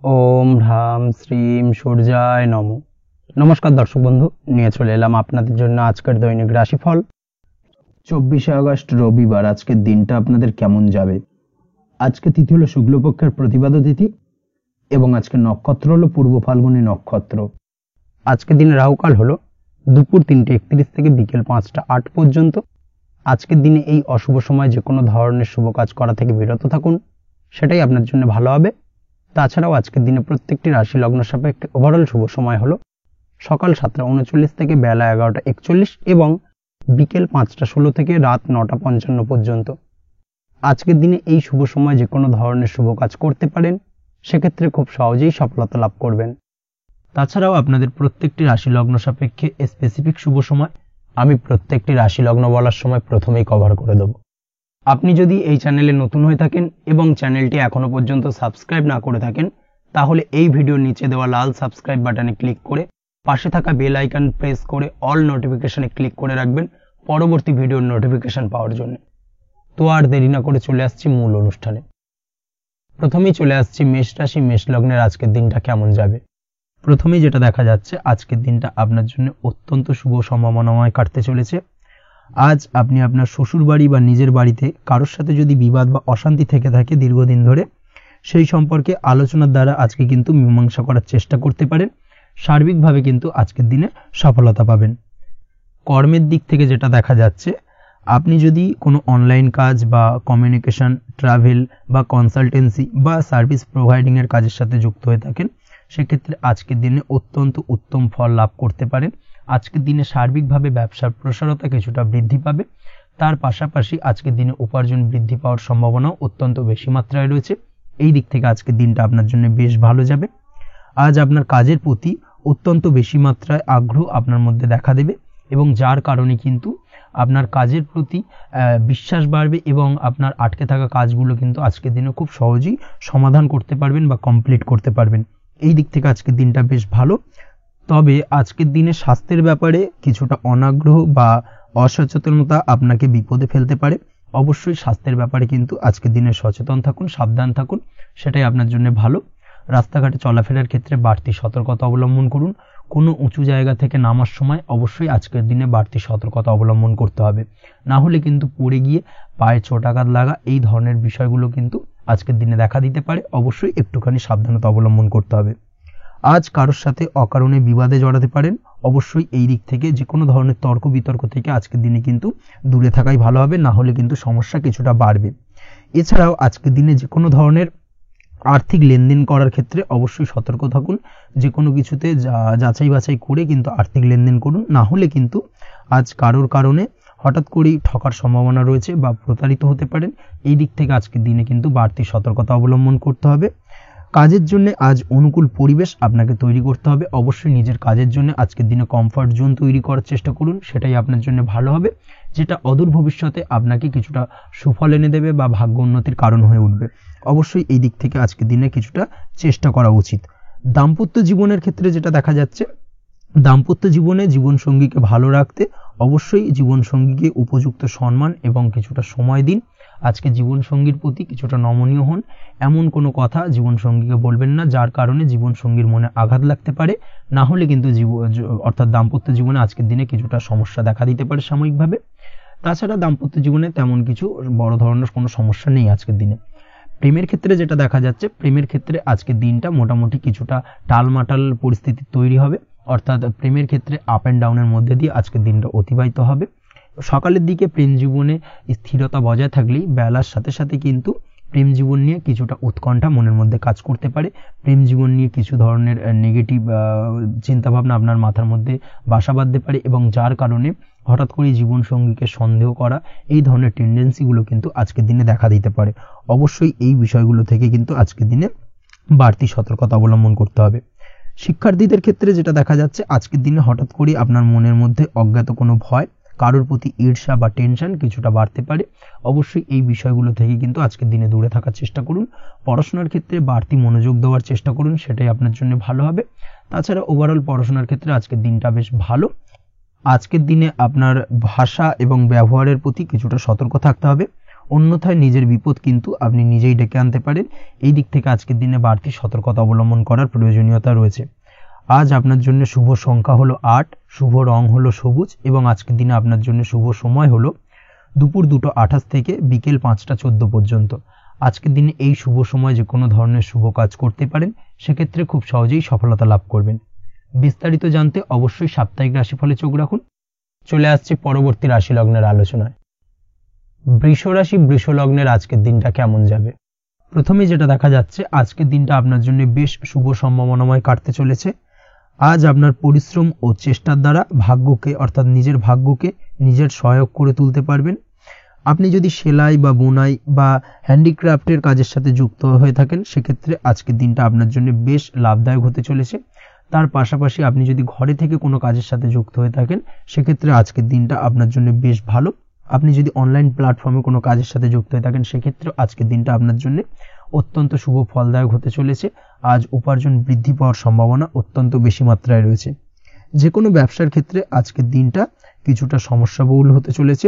ओम ह्राम श्रीम सूर्याय नमो। नमस्कार दर्शक बंधु, নিয়ে চলে এলাম আপনাদের জন্য আজকের দৈনিক রাশিফল। 24 আগস্ট রবিবার আজকের দিনটা আপনাদের কেমন যাবে। আজকে তিথি হলো শুক্লপক্ষের প্রতিপদা তিথি এবং আজকের নক্ষত্র হলো পূর্ব ফাল্গুনী নক্ষত্র। আজকের দিনে রাহুকাল হলো দুপুর 3:31 থেকে বিকেল 5টা 8 পর্যন্ত। আজকের দিনে এই অশুভ সময় যে কোনো ধরনের শুভ কাজ করা থেকে বিরত থাকুন, সেটাই আপনার জন্য ভালো হবে। তাছাড়াও আজকের দিনে প্রত্যেকটি রাশি লগ্ন সাপেক্ষে ওভারঅল শুভ সময় হলো সকাল 7টা 39 থেকে বেলা 11টা 41 এবং বিকেল 5টা 16 থেকে রাত 9টা 55 পর্যন্ত। আজকের দিনে এই শুভ সময় যে কোনো ধরনের শুভ কাজ করতে পারেন, সেক্ষেত্রে খুব সহজেই সফলতা লাভ করবেন। তাছাড়াও আপনাদের প্রত্যেকটি রাশি লগ্ন সাপেক্ষে স্পেসিফিক শুভ সময় আমি প্রত্যেকটি রাশি লগ্ন বলার সময় প্রথমেই কভার করে দেব। আপনি যদি এই চ্যানেলে নতুন হয়ে থাকেন এবং চ্যানেলটি এখনো পর্যন্ত সাবস্ক্রাইব না করে থাকেন, তাহলে এই ভিডিওর নিচে দেওয়া লাল সাবস্ক্রাইব বাটনে ক্লিক করে পাশে থাকা বেল আইকন প্রেস করে অল নোটিফিকেশনে ক্লিক করে রাখবেন পরবর্তী ভিডিওর নোটিফিকেশন পাওয়ার জন্য। তো আর দেরি না করে চলে আসছি মূল অনুষ্ঠানে। প্রথমেই চলে আসছি মেষ রাশি মেষ লগ্নের আজকের দিনটা কেমন যাবে। প্রথমেই যেটা দেখা যাচ্ছে, আজকের দিনটা আপনার জন্য অত্যন্ত শুভ সম্ভাবনাময় কাটতে চলেছে। আজ আপনি আপনার শ্বশুর বাড়ি বা নিজের বাড়িতে কারোর সাথে যদি বিবাদ বা অশান্তি থেকে থাকে দীর্ঘদিন ধরে, সেই সম্পর্কে আলোচনার দ্বারা আজকে কিন্তু মীমাংসা করার চেষ্টা করতে পারেন। সার্বিকভাবে কিন্তু আজকের দিনে সফলতা পাবেন। কর্মের দিক থেকে যেটা দেখা যাচ্ছে, আপনি যদি কোনো অনলাইন কাজ বা কমিউনিকেশন, ট্রাভেল বা কনসালটেন্সি বা সার্ভিস প্রোভাইডিংয়ের কাজের সাথে যুক্ত হয়ে থাকেন, সেক্ষেত্রে আজকের দিনে অত্যন্ত উত্তম ফল লাভ করতে পারেন। আজকের দিনে সার্বিকভাবে ব্যবসার প্রসারতা কিছুটা বৃদ্ধি পাবে। তার পাশাপাশি আজকের দিনে উপার্জন বৃদ্ধি পাওয়ার সম্ভাবনাও অত্যন্ত বেশি মাত্রায় রয়েছে। এই দিক থেকে আজকের দিনটা আপনার জন্য বেশ ভালো যাবে। আজ আপনার কাজের প্রতি অত্যন্ত বেশি মাত্রায় আগ্রহ আপনার মধ্যে দেখা দেবে এবং যার কারণে কিন্তু আপনার কাজের প্রতি বিশ্বাস বাড়বে এবং আপনার আটকে থাকা কাজগুলো কিন্তু আজকের দিনে খুব সহজেই সমাধান করতে পারবেন বা কমপ্লিট করতে পারবেন। এই দিক থেকে আজকের দিনটা বেশ ভালো। তবে আজকের দিনে স্বাস্থ্যের ব্যাপারে কিছুটা অনাগ্রহ বা অসচেতনতা আপনাকে বিপদে ফেলতে পারে। অবশ্যই স্বাস্থ্যের ব্যাপারে কিন্তু আজকের দিনে সচেতন থাকুন, সাবধান থাকুন, সেটাই আপনার জন্য ভালো। রাস্তাঘাটে চলাফেরার ক্ষেত্রে বাড়তি সতর্কতা অবলম্বন করুন। কোনো উঁচু জায়গা থেকে নামার সময় অবশ্যই আজকের দিনে বাড়তি সতর্কতা অবলম্বন করতে হবে, না হলে কিন্তু পড়ে গিয়ে পায়ে চোটাঘাত লাগা এই ধরনের বিষয়গুলো কিন্তু আজকের দিনে দেখা দিতে পারে। অবশ্যই একটুখানি সাবধানতা অবলম্বন করতে হবে। আজ কারোর সাথে অকারণে বিবাদে জড়াতে পারেন। অবশ্যই এই দিক থেকে যে কোনো ধরনের তর্ক বিতর্ক থেকে আজকের দিনে কিন্তু দূরে থাকাই ভালো হবে, না হলে কিন্তু সমস্যা কিছুটা বাড়বে। এছাড়াও আজকের দিনে যে কোনো ধরনের আর্থিক লেনদেন করার ক্ষেত্রে অবশ্যই সতর্ক থাকুন। যে কোনো কিছুতে যাচাই বাছাই করে কিন্তু আর্থিক লেনদেন করুন, না হলে কিন্তু আজ কারোর কারণে হঠাৎ করেই ঠকার সম্ভাবনা রয়েছে বা প্রতারিত হতে পারেন। এই দিক থেকে আজকের দিনে কিন্তু বাড়তি সতর্কতা অবলম্বন করতে হবে। কাজের জন্য আজ অনুকূল পরিবেশ আপনাকে তৈরি করতে হবে। অবশ্যই নিজের কাজের জন্য আজকের দিনে কমফর্ট জোন তৈরি করার চেষ্টা করুন, সেটাই আপনার জন্য ভালো হবে, যেটা অদূর ভবিষ্যতে আপনাকে কিছুটা সুফল এনে দেবে বা ভাগ্য উন্নতির কারণ হয়ে উঠবে। অবশ্যই এই দিক থেকে আজকের দিনে কিছুটা চেষ্টা করা উচিত। দাম্পত্য জীবনের ক্ষেত্রে যেটা দেখা যাচ্ছে, দাম্পত্য জীবনে জীবনসঙ্গীকে ভালো রাখতে অবশ্যই জীবনসঙ্গীকে উপযুক্ত সম্মান এবং কিছুটা সময় দিন। আজকে জীবনসঙ্গীর প্রতি কিছুটা নমনীয় হন। এমন কোনো কথা জীবনসঙ্গীকে বলবেন না যার কারণে জীবনসঙ্গীর মনে আঘাত লাগতে পারে, না হলে কিন্তু অর্থাৎ দাম্পত্য জীবনে আজকের দিনে কিছুটা সমস্যা দেখা দিতে পারে সাময়িকভাবে। তাছাড়া দাম্পত্য জীবনে তেমন কিছু বড় ধরনের কোনো সমস্যা নেই আজকের দিনে। প্রেমের ক্ষেত্রে যেটা দেখা যাচ্ছে, প্রেমের ক্ষেত্রে আজকের দিনটা মোটামুটি কিছুটা টালমাটাল পরিস্থিতি তৈরি হবে, অর্থাৎ প্রেমের ক্ষেত্রে আপ অ্যান্ড ডাউনের মধ্যে দিয়ে আজকের দিনটা অতিবাহিত হবে। সকালের দিকে প্রেম জীবনে স্থিরতা বজায় থাকলেই বেলার সাথে সাথে কিন্তু প্রেম জীবন নিয়ে কিছুটা উৎকণ্ঠা মনের মধ্যে কাজ করতে পারে। প্রেম জীবন নিয়ে কিছু ধরনের নেগেটিভ চিন্তাভাবনা আপনার মাথার মধ্যে বাসা বাঁধতে পারে এবং যার কারণে হঠাৎ করে জীবনসঙ্গীকে সন্দেহ করা এই ধরনের টেন্ডেন্সিগুলো কিন্তু আজকের দিনে দেখা দিতে পারে। অবশ্যই এই বিষয়গুলো থেকে কিন্তু আজকের দিনে বাড়তি সতর্কতা অবলম্বন করতে হবে। শিক্ষার্থীদের ক্ষেত্রে যেটা দেখা যাচ্ছে, আজকের দিনে হঠাৎ করে আপনার মনের মধ্যে অজ্ঞাত কোনো ভয়, কারোর প্রতি ঈর্ষা বা টেনশন কিছুটা বাড়তে পারে। অবশ্যই এই বিষয়গুলো থেকে কিন্তু আজকের দিনে দূরে থাকার চেষ্টা করুন। পড়াশোনার ক্ষেত্রে বাড়তি মনোযোগ দেওয়ার চেষ্টা করুন, সেটাই আপনার জন্য ভালো হবে। তাছাড়া ওভারঅল পড়াশোনার ক্ষেত্রে আজকের দিনটা বেশ ভালো। আজকের দিনে আপনার ভাষা এবং ব্যবহারের প্রতি কিছুটা সতর্ক থাকতে হবে। অন্যথায় নিজের বিপদ কিন্তু আপনি নিজেই ডেকে আনতে পারেন। এই দিক থেকে আজকের দিনে বাড়তি সতর্কতা অবলম্বন করার প্রয়োজনীয়তা রয়েছে। আজ আপনার জন্য শুভ সংখ্যা হলো 8, শুভ রং হলো সবুজ এবং আজকের দিনে আপনার জন্য শুভ সময় হলো দুপুর 2:28 থেকে বিকেল 5:14 পর্যন্ত। আজকের দিনে এই শুভ সময় যে কোনো ধরনের শুভ কাজ করতে পারেন, সেক্ষেত্রে খুব সহজেই সফলতা লাভ করবেন। বিস্তারিত জানতে অবশ্যই সাপ্তাহিক রাশিফলে চোখ রাখুন। চলে আসছে পরবর্তী রাশি লগ্নের আলোচনায়। বৃষ রাশি, বৃষ লগ্নের আজকের দিনটা কেমন যাবে? প্রথমে যেটা দেখা যাচ্ছে, আজকের দিনটা আপনার জন্য বেশ শুভ সম্ভাবনাময় কাটতে চলেছে। আজ আপনার পরিশ্রম ও চেষ্টার দ্বারা ভাগ্যকে অর্থাৎ নিজের ভাগ্যকে নিজের সহায়ক করে তুলতে পারবেন। আপনি যদি সেলাই বা বোনাই বা হ্যান্ডিক্রাফটের কাজের সাথে যুক্ত হয়ে থাকেন, সেক্ষেত্রে আজকের দিনটা আপনার জন্য বেশ লাভদায়ক হতে চলেছে। তার পাশাপাশি আপনি যদি ঘরে থেকে কোনো কাজের সাথে যুক্ত হয়ে থাকেন, সেক্ষেত্রে আজকের দিনটা আপনার জন্য বেশ ভালো। আপনি যদি অনলাইন প্ল্যাটফর্মে কোনো কাজের সাথে যুক্ত হয়ে থাকেন, সেক্ষেত্রে আজকের দিনটা আপনার জন্য অত্যন্ত শুভ ফলদায়ক হতে চলেছে। আজ উপার্জন বৃদ্ধি পাওয়ার সম্ভাবনা অত্যন্ত বেশি মাত্রায় রয়েছে। যে কোনো ব্যবসার ক্ষেত্রে আজকের দিনটা কিছুটা সমস্যাবহুল হতে চলেছে।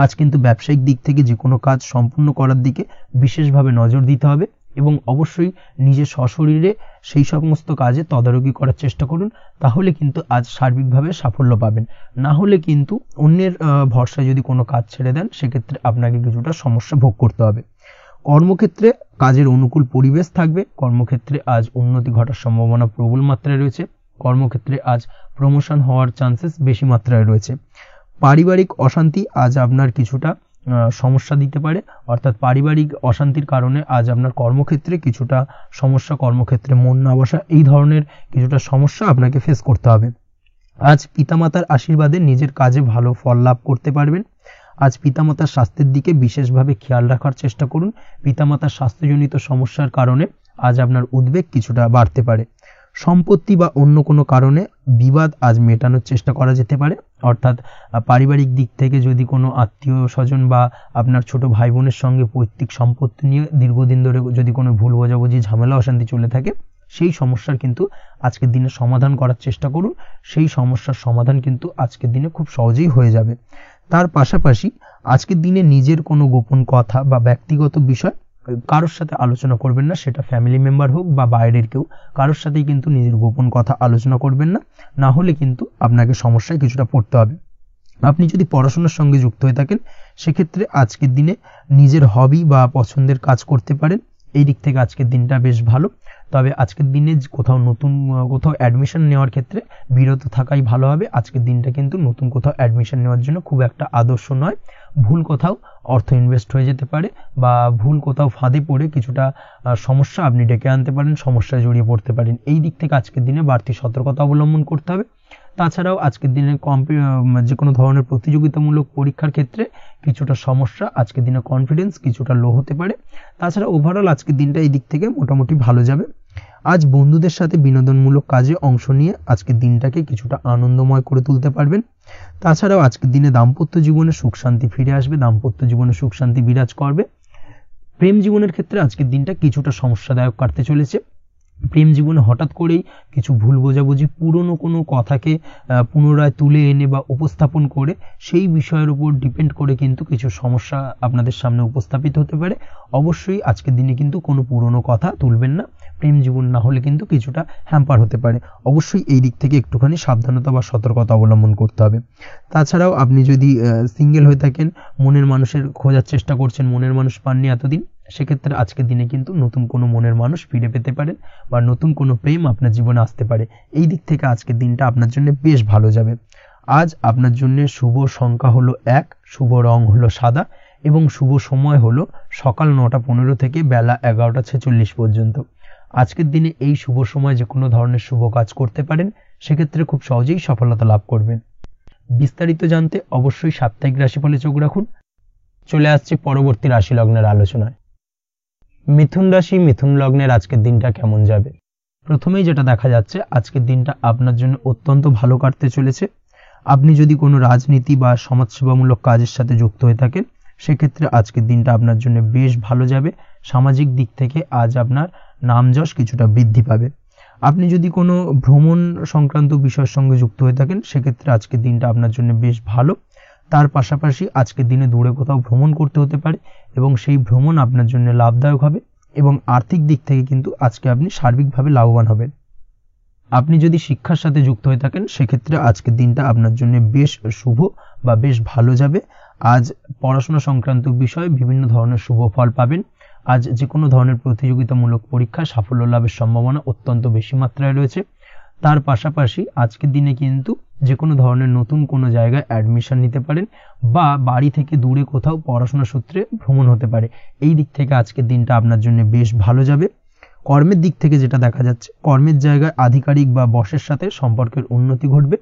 আজ কিন্তু ব্যবসায়িক দিক থেকে যে কোনো কাজ সম্পূর্ণ করার দিকে বিশেষভাবে নজর দিতে হবে এবং অবশ্যই নিজের সশরীরে সেই সমস্ত কাজে তদারকি করার চেষ্টা করুন। তাহলে কিন্তু আজ সার্বিকভাবে সাফল্য পাবেন। না হলে কিন্তু অন্যের ভরসায় যদি কোনো কাজ ছেড়ে দেন, সেক্ষেত্রে আপনাকে কিছুটা সমস্যা ভোগ করতে হবে। কর্মক্ষেত্রে কাজের অনুকূল পরিবেশ থাকবে। কর্মক্ষেত্রে আজ উন্নতি ঘটার সম্ভাবনা প্রবল মাত্রায় রয়েছে। কর্মক্ষেত্রে আজ প্রমোশন হওয়ার চান্সেস বেশি মাত্রায় রয়েছে। পারিবারিক অশান্তি আজ আপনার কিছুটা সমস্যা দিতে পারে, অর্থাৎ পারিবারিক অশান্তির কারণে আজ আপনার কর্মক্ষেত্রে কিছুটা সমস্যা, কর্মক্ষেত্রে মন না বসা, এই ধরনের কিছুটা সমস্যা আপনাকে ফেস করতে হবে। আজ পিতামাতার আশীর্বাদে নিজের কাজে ভালো ফল লাভ করতে পারবেন। আজ পিতামাতার স্বাস্থ্যের দিকে বিশেষভাবে খেয়াল রাখার চেষ্টা করুন। পিতামাতার স্বাস্থ্যজনিত সমস্যার কারণে আজ আপনার উদ্বেগ কিছুটা বাড়তে পারে। সম্পত্তি বা অন্য কোনো কারণে বিবাদ আজ মেটানোর চেষ্টা করা যেতে পারে, অর্থাৎ পারিবারিক দিক থেকে যদি কোনো আত্মীয় স্বজন বা আপনার ছোট ভাই বোনের সঙ্গে পৈতৃক সম্পত্তি নিয়ে দীর্ঘদিন ধরে যদি কোনো ভুল বোঝাবুঝি, ঝামেলা অশান্তি চলে থাকে, সেই সমস্যার কিন্তু আজকের দিনে সমাধান করার চেষ্টা করুন। সেই সমস্যার সমাধান কিন্তু আজকের দিনে খুব সহজেই হয়ে যাবে। তার পাশাপাশি আজকের দিনে নিজের কোনো গোপন কথা বা ব্যক্তিগত বিষয় কারোর সাথে আলোচনা করবেন না। সেটা ফ্যামিলি মেম্বার হোক বা বাইরের কেউ, কারোর সাথেই কিন্তু নিজের গোপন কথা আলোচনা করবেন না। না হলে কিন্তু আপনাকে সমস্যায় কিছুটা পড়তে হবে। আপনি যদি পড়াশোনার সঙ্গে যুক্ত হয়ে থাকেন, সেক্ষেত্রে আজকের দিনে নিজের হবি বা পছন্দের কাজ করতে পারেন। এই দিক থেকে আজকের দিনটা বেশ ভালো। তবে আজকের দিনে কোথাও অ্যাডমিশন নেওয়ার ক্ষেত্রে বিরত থাকাই ভালো হবে। আজকের দিনটা কিন্তু নতুন কোথাও অ্যাডমিশন নেওয়ার জন্য খুব একটা আদর্শ নয়। ভুল কোথাও অর্থ ইনভেস্ট হয়ে যেতে পারে বা ভুল কোথাও ফাঁদে পড়ে কিছুটা সমস্যা আপনি ডেকে আনতে পারেন, সমস্যায় জড়িয়ে পড়তে পারেন। এই দিক থেকে আজকের দিনে বাড়তি সতর্কতা অবলম্বন করতে হবে। তাছাড়াও আজকের দিনে যে কোনো ধরনের প্রতিযোগিতামূলক পরীক্ষার ক্ষেত্রে কিছুটা সমস্যা, আজকের দিনে কনফিডেন্স কিছুটা লো হতে পারে। তাছাড়া ওভারঅল আজকের দিনটা এই দিক থেকে মোটামুটি ভালো যাবে। আজ বন্ধুদের সাথে বিনোদনমূলক কাজে অংশ নিয়ে আজকের দিনটাকে কিছুটা আনন্দময় করে তুলতে পারবেন। তাছাড়াও আজকের দিনে দাম্পত্য জীবনে সুখ শান্তি ফিরে আসবে, দাম্পত্য জীবনে সুখ শান্তি বিরাজ করবে। প্রেম জীবনের ক্ষেত্রে আজকের দিনটা কিছুটা সমস্যাদায়ক কাটতে চলেছে। প্রেম জীবনে হঠাৎ করেই কিছু ভুল বোঝাবুঝি, পুরনো কোনো কথাকে পুনরায় তুলে এনে বা উপস্থাপন করে সেই বিষয়ের উপর ডিপেন্ড করে কিন্তু কিছু সমস্যা আপনাদের সামনে উপস্থাপিত হতে পারে। অবশ্যই আজকের দিনে কিন্তু কোনো পুরনো কথা তুলবেন না। প্রেম জীবন না হলে কিন্তু কিছুটা হ্যাম্পার হতে পারে। অবশ্যই এই দিক থেকে একটুখানি সাবধানতা বা সতর্কতা অবলম্বন করতে হবে। তাছাড়াও আপনি যদি সিঙ্গেল হয়ে থাকেন, মনের মানুষের খোঁজার চেষ্টা করছেন, মনের মানুষ পাননি এতদিন, সেক্ষেত্রে আজকের দিনে কিন্তু নতুন কোনো মনের মানুষ ফিরে পেতে পারেন বা নতুন কোনো প্রেম আপনার জীবনে আসতে পারে। এই দিক থেকে আজকের দিনটা আপনার জন্য বেশ ভালো যাবে। আজ আপনার জন্য শুভ সংখ্যা হলো 1, শুভ রং হলো সাদা এবং শুভ সময় হলো সকাল 9:15 থেকে বেলা 11:46 পর্যন্ত। আজকের দিনে এই শুভ সময় যে কোনো ধরনের শুভ কাজ করতে পারেন, সেক্ষেত্রে খুব সহজেই সফলতা লাভ করবেন। বিস্তারিত জানতে অবশ্যই সাপ্তাহিক রাশিফলে চোখ রাখুন। চলে আসছে পরবর্তী রাশি লগ্নের আলোচনায়। মিথুন রাশি, মিথুন লগ্নের আজকের দিনটা কেমন যাবে? প্রথমেই যেটা দেখা যাচ্ছে, আজকের দিনটা আপনার জন্য অত্যন্ত ভালো কাটতে চলেছে। আপনি যদি কোনো রাজনীতি বা সমাজসেবামূলক কাজের সাথে যুক্ত হয়ে থাকেন, সেক্ষেত্রে আজকের দিনটা আপনার জন্য বেশ ভালো যাবে। সামাজিক দিক থেকে আজ আপনার নামযশ কিছুটা বৃদ্ধি পাবে। আপনি যদি কোনো ভ্রমণ সংক্রান্ত বিষয়ের সঙ্গে যুক্ত হয়ে থাকেন, সেক্ষেত্রে আজকের দিনটা আপনার জন্য বেশ ভালো। তার পাশাপাশি আজকের দিনে দূরে কোথাও ভ্রমণ করতে হতে পারে এবং সেই ভ্রমণ আপনার জন্য লাভদায়ক হবে এবং আর্থিক দিক থেকে কিন্তু আজকে আপনি সার্বিকভাবে লাভবান হবেন। আপনি যদি শিক্ষার সাথে যুক্ত হয়ে থাকেন সেক্ষেত্রে আজকের দিনটা আপনার জন্য বেশ শুভ বা বেশ ভালো যাবে। আজ পড়াশোনা সংক্রান্ত বিষয়ে বিভিন্ন ধরনের শুভ ফল পাবেন। আজ যে কোনো ধরনের প্রতিযোগিতামূলক পরীক্ষায় সাফল্য লাভের সম্ভাবনা অত্যন্ত বেশি মাত্রায় রয়েছে। তার পাশাপাশি আজকের দিনে কিন্তু যে কোনো ধরনের নতুন কোনো জায়গায় অ্যাডমিশন নিতে পারেন বা বাড়ি থেকে দূরে কোথাও পড়াশোনা সূত্রে ভ্রমণ হতে পারে। এই দিক থেকে আজকের দিনটা আপনার জন্য বেশ ভালো যাবে। কর্মের দিক থেকে যেটা দেখা যাচ্ছে, কর্মের জায়গায় আধিকারিক বা বসের সাথে সম্পর্কের উন্নতি ঘটবে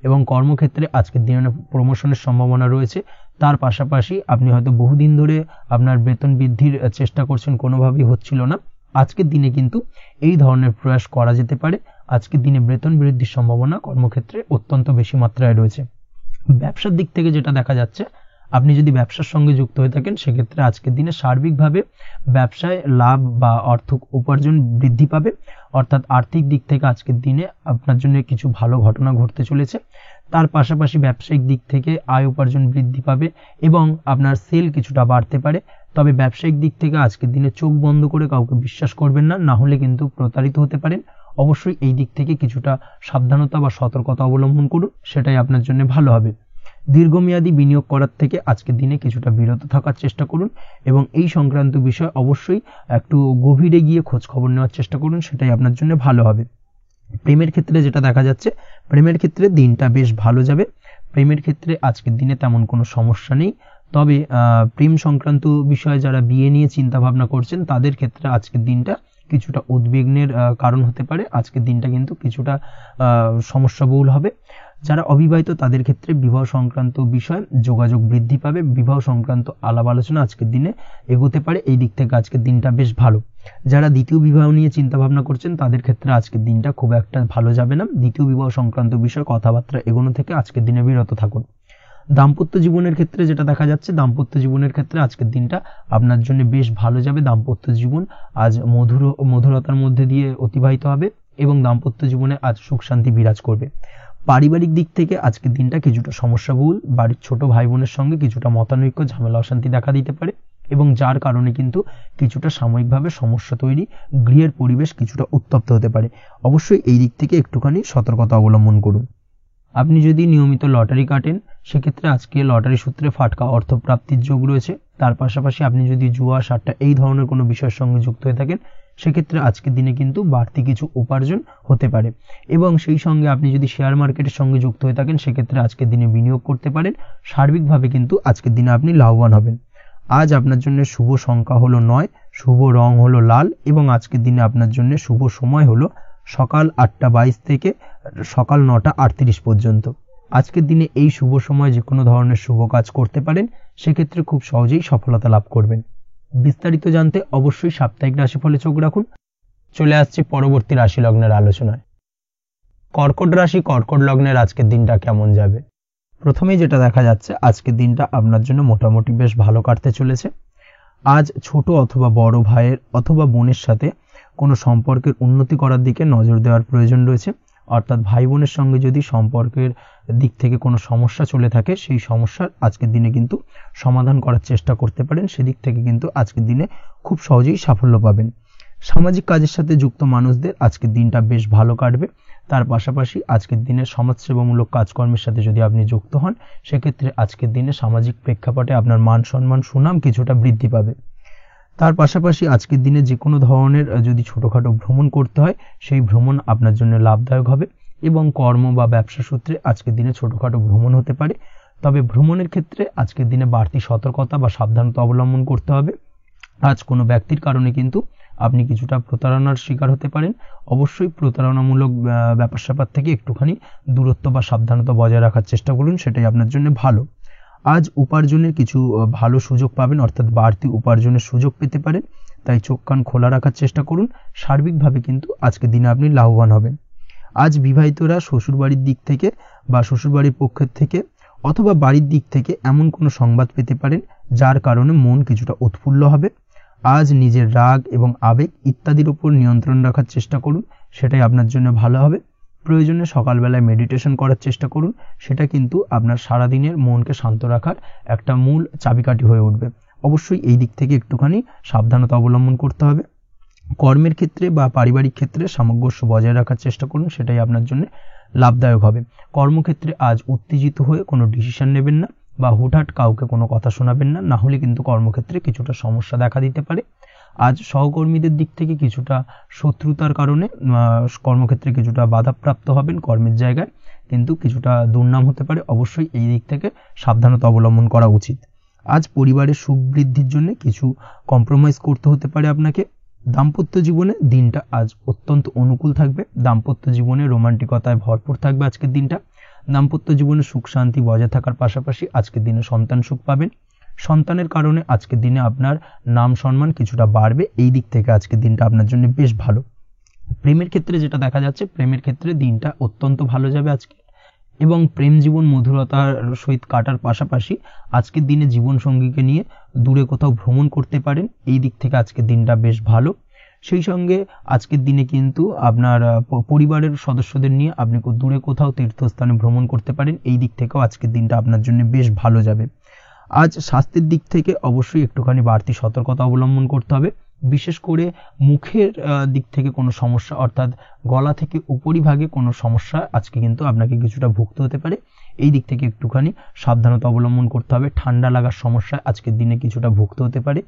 এবং কর্মক্ষেত্রে আজকের দিনে প্রমোশনের সম্ভাবনা রয়েছে। তার পাশাপাশি আপনি হয়তো বহুদিন ধরে আপনার বেতন বৃদ্ধির চেষ্টা করছেন, কোনোভাবেই হচ্ছিল না। আজকের দিনে কিন্তু এই ধরনের প্রয়াস করা যেতে পারে। আজকের দিনে বেতন বৃদ্ধির সম্ভাবনা কর্মক্ষেত্রে অত্যন্ত বেশি মাত্রায় রয়েছে। ব্যবসার দিক থেকে যেটা দেখা যাচ্ছে, আপনি যদি ব্যবসার সঙ্গে যুক্ত হয়ে থাকেন সেক্ষেত্রে আজকের দিনে সার্বিকভাবে ব্যবসায় লাভ বা অর্থ উপার্জন বৃদ্ধি পাবে, অর্থাৎ আর্থিক দিক থেকে আজকের দিনে আপনার জন্য কিছু ভালো ঘটনা ঘটতে চলেছে। তার পাশাপাশি ব্যবসায়িক দিক থেকে আয় উপার্জন বৃদ্ধি পাবে এবং আপনার সেল কিছুটা বাড়তে পারে। তবে ব্যবসায়িক দিক থেকে আজকের দিনে চোখ বন্ধ করে কাউকে বিশ্বাস করবেন না, না হলে কিন্তু প্রতারিত হতে পারেন। অবশ্যই এই দিক থেকে কিছুটা সাবধানতা বা সতর্কতা অবলম্বন করুন, সেটাই আপনার জন্য ভালো হবে। দীর্ঘমেয়াদী বিনিয়োগ করার থেকে আজকের দিনে কিছুটা বিরত থাকার চেষ্টা করুন এবং এই সংক্রান্ত বিষয় অবশ্যই একটু গভীরে গিয়ে খোঁজ খবর নেওয়ার চেষ্টা করুন, সেটাই আপনার জন্য ভালো হবে। প্রেমের ক্ষেত্রে যেটা দেখা যাচ্ছে, প্রেমের ক্ষেত্রে দিনটা বেশ ভালো যাবে। প্রেমের ক্ষেত্রে আজকের দিনে তেমন কোনো সমস্যা নেই। তবে প্রেম সংক্রান্ত বিষয়ে যারা বিয়ে নিয়ে চিন্তা ভাবনা করছেন তাদের ক্ষেত্রে আজকের দিনটা কিছুটা উদ্বিগ্নের কারণ হতে পারে। আজকের দিনটা কিন্তু কিছুটা সমস্যাবহুল হবে। যারা অবিবাহিত তাদের ক্ষেত্রে বিবাহ সংক্রান্ত বিষয়ে যোগাযোগ বৃদ্ধি পাবে, বিবাহ সংক্রান্ত আলাপ আলোচনা আজকের দিনে এগোতে পারে। এই দিক থেকে আজকের দিনটা বেশ ভালো। যারা দ্বিতীয় বিবাহ নিয়ে চিন্তা ভাবনা করছেন তাদের ক্ষেত্রে আজকের দিনটা খুব একটা ভালো যাবে না। দ্বিতীয় বিবাহ সংক্রান্ত বিষয়ে কথাবার্তা এগোনো থেকে আজকের দিনে বিরত থাকুন। দাম্পত্য জীবনের ক্ষেত্রে যেটা দেখা যাচ্ছে, দাম্পত্য জীবনের ক্ষেত্রে আজকের দিনটা আপনার জন্য বেশ ভালো যাবে। দাম্পত্য জীবন আজ মধুরতার মধ্যে দিয়ে অতিবাহিত হবে এবং দাম্পত্য জীবনে আজ সুখ শান্তি বিরাজ করবে। পারিবারিক দিক থেকে আজকের দিনটা কিছুটা সমস্যাবহুল। বাড়ির ছোট ভাই বোনের সঙ্গে কিছুটা মতানৈক্য, ঝামেলা অশান্তি দেখা দিতে পারে এবং যার কারণে কিন্তু কিছুটা সাময়িকভাবে সমস্যা তৈরি, গৃহের পরিবেশ কিছুটা উত্তপ্ত হতে পারে। অবশ্যই এই দিক থেকে একটুখানি সতর্কতা অবলম্বন করুন। আপনি যদি নিয়মিত লটারি কাটেন সেক্ষেত্রে আজকে লটারি সূত্রে ফাটকা অর্থপ্রাপ্তির যোগ রয়েছে। তার পাশাপাশি আপনি যদি জুয়া সাট্টা এই ধরনের কোনো বিষয়ের সঙ্গে যুক্ত হয়ে থাকেন সেক্ষেত্রে আজকের দিনে কিন্তু বাড়তি কিছু উপার্জন হতে পারে এবং সেই সঙ্গে আপনি যদি শেয়ার মার্কেটের সঙ্গে যুক্ত হয়ে থাকেন সেক্ষেত্রে আজকের দিনে বিনিয়োগ করতে পারেন। সার্বিকভাবে কিন্তু আজকের দিনে আপনি লাভবান হবেন। আজ আপনার জন্য শুভ সংখ্যা হলো 9, শুভ রং হলো লাল এবং আজকের দিনে আপনার জন্য শুভ সময় হলো সকাল 8:22 থেকে সকাল 9:38 পর্যন্ত। আজকের দিনে এই শুভ সময় যে কোনো ধরনের শুভ কাজ করতে পারেন, সেক্ষেত্রে খুব সহজেই সফলতা লাভ করবেন। বিস্তারিত জানতে অবশ্যই সাপ্তাহিক রাশিফলে চোখ রাখুন। চলে আসছে পরবর্তী রাশি লগ্নের আলোচনায়। কর্কট রাশি, কর্কট লগ্নের আজকের দিনটা কেমন যাবে? প্রথমেই যেটা দেখা যাচ্ছে, আজকের দিনটা আপনার জন্য মোটামুটি বেশ ভালো কাটতে চলেছে। আজ ছোট অথবা বড় ভাইয়ের অথবা বোনের সাথে কোনো সম্পর্কের উন্নতি করার দিকে নজর দেওয়ার প্রয়োজন রয়েছে। অর্থাৎ ভাই বোনের সঙ্গে যদি সম্পর্কের দিক থেকে কোনো সমস্যা চলে থাকে সেই সমস্যার আজকের দিনে কিন্তু সমাধান করার চেষ্টা করতে পারেন। সেদিক থেকে কিন্তু আজকের দিনে খুব সহজেই সাফল্য পাবেন। সামাজিক কাজের সাথে যুক্ত মানুষদের আজকের দিনটা বেশ ভালো কাটবে। তার পাশাপাশি আজকের দিনে সমাজসেবামূলক কাজকর্মের সাথে যদি আপনি যুক্ত হন সেক্ষেত্রে আজকের দিনে সামাজিক প্রেক্ষাপটে আপনার মান সম্মান সুনাম কিছুটা বৃদ্ধি পাবে। তার পাশাপাশি আজকের দিনে যে কোনো ধরনের যদি ছোটোখাটো ভ্রমণ করতে হয় সেই ভ্রমণ আপনার জন্য লাভদায়ক হবে এবং কর্ম বা ব্যবসা সূত্রে আজকের দিনে ছোটোখাটো ভ্রমণ হতে পারে। তবে ভ্রমণের ক্ষেত্রে আজকের দিনে বাড়তি সতর্কতা বা সাবধানতা অবলম্বন করতে হবে। আজ কোনো ব্যক্তির কারণে কিন্তু আপনি কিছুটা প্রতারণার শিকার হতে পারেন। অবশ্যই প্রতারণামূলক ব্যাপার স্যাপার থেকে একটুখানি দূরত্ব বা সাবধানতা বজায় রাখার চেষ্টা করুন, সেটাই আপনার জন্য ভালো। আজ উপার্জনের কিছু ভালো সুযোগ পাবেন, অর্থাৎ বাড়তি উপার্জনের সুযোগ পেতে পারেন, তাই চোখ কান খোলা রাখার চেষ্টা করুন। সার্বিকভাবে কিন্তু আজকের দিনে আপনি লাভবান হবেন। আজ বিবাহিতরা শ্বশুরবাড়ির দিক থেকে বা শ্বশুরবাড়ির পক্ষের থেকে অথবা বাড়ির দিক থেকে এমন কোনো সংবাদ পেতে পারেন যার কারণে মন কিছুটা উৎফুল্ল হবে। আজ নিজের রাগ এবং আবেগ ইত্যাদির উপর নিয়ন্ত্রণ রাখার চেষ্টা করুন, সেটাই আপনার জন্য ভালো হবে। প্রয়োজনে সকালবেলায় মেডিটেশন করার চেষ্টা করুন, সেটা কিন্তু আপনার সারাদিনের মনকে শান্ত রাখার একটা মূল চাবিকাঠি হয়ে উঠবে। অবশ্যই এই দিক থেকে একটুখানি সাবধানতা অবলম্বন করতে হবে। কর্মের ক্ষেত্রে বা পারিবারিক ক্ষেত্রে সামঞ্জস্য বজায় রাখার চেষ্টা করুন, সেটাই আপনার জন্য লাভদায়ক হবে। কর্মক্ষেত্রে আজ উত্তেজিত হয়ে কোনো ডিসিশন নেবেন না বা হুটহাট কাউকে কোনো কথা শোনাবেন না, না হলে কিন্তু কর্মক্ষেত্রে কিছুটা সমস্যা দেখা দিতে পারে। আজ সহকর্মীদের দিক থেকে কিছুটা শত্রুতার কারণে কর্মক্ষেত্রে কিছুটা বাধাপ্রাপ্ত হবেন, কর্মের জায়গায় কিন্তু কিছুটা দুর্নাম হতে পারে। অবশ্যই এই দিক থেকে সাবধানতা অবলম্বন করা উচিত। আজ পরিবারের সুখ বৃদ্ধির জন্য কিছু কম্প্রোমাইজ করতে হতে পারে আপনাকে। দাম্পত্য জীবনে দিনটা আজ অত্যন্ত অনুকূল থাকবে। দাম্পত্য জীবনে রোমান্টিকতায় ভরপুর থাকবে আজকের দিনটা। দাম্পত্য জীবনে সুখ শান্তি বজায় থাকার পাশাপাশি আজকের দিনে সন্তান সুখ পাবেন। সন্তানের কারণে আজকের দিনে আপনার নাম সম্মান কিছুটা বাড়বে। এই দিক থেকে আজকের দিনটা আপনার জন্য বেশ ভালো। প্রেমের ক্ষেত্রে যেটা দেখা যাচ্ছে, প্রেমের ক্ষেত্রে দিনটা অত্যন্ত ভালো যাবে আজকে, এবং প্রেম জীবন মধুরতার সহিত কাটার পাশাপাশি আজকের দিনে জীবন সঙ্গীকে নিয়ে দূরে কোথাও ভ্রমণ করতে পারেন। এই দিক থেকে আজকের দিনটা বেশ ভালো। সেই সঙ্গে আজকের দিনে কিন্তু আপনার পরিবারের সদস্যদের নিয়ে আপনি দূরে কোথাও তীর্থস্থানে ভ্রমণ করতে পারেন। এই দিক থেকেও আজকের দিনটা আপনার জন্য বেশ ভালো যাবে। আজ স্বাস্থ্যের দিক থেকে অবশ্যই একটুখানি বাড়তি সতর্কতা অবলম্বন করতে হবে। বিশেষ করে মুখের দিক থেকে কোনো সমস্যা, অর্থাৎ গলা থেকে উপরিভাগে কোনো সমস্যা আজকে কিন্তু আপনাকে কিছুটা ভুগতে হতে পারে। এই দিক থেকে একটুখানি সাবধানতা অবলম্বন করতে হবে। ঠান্ডা লাগার সমস্যায় আজকের দিনে কিছুটা ভুগতে হতে পারে।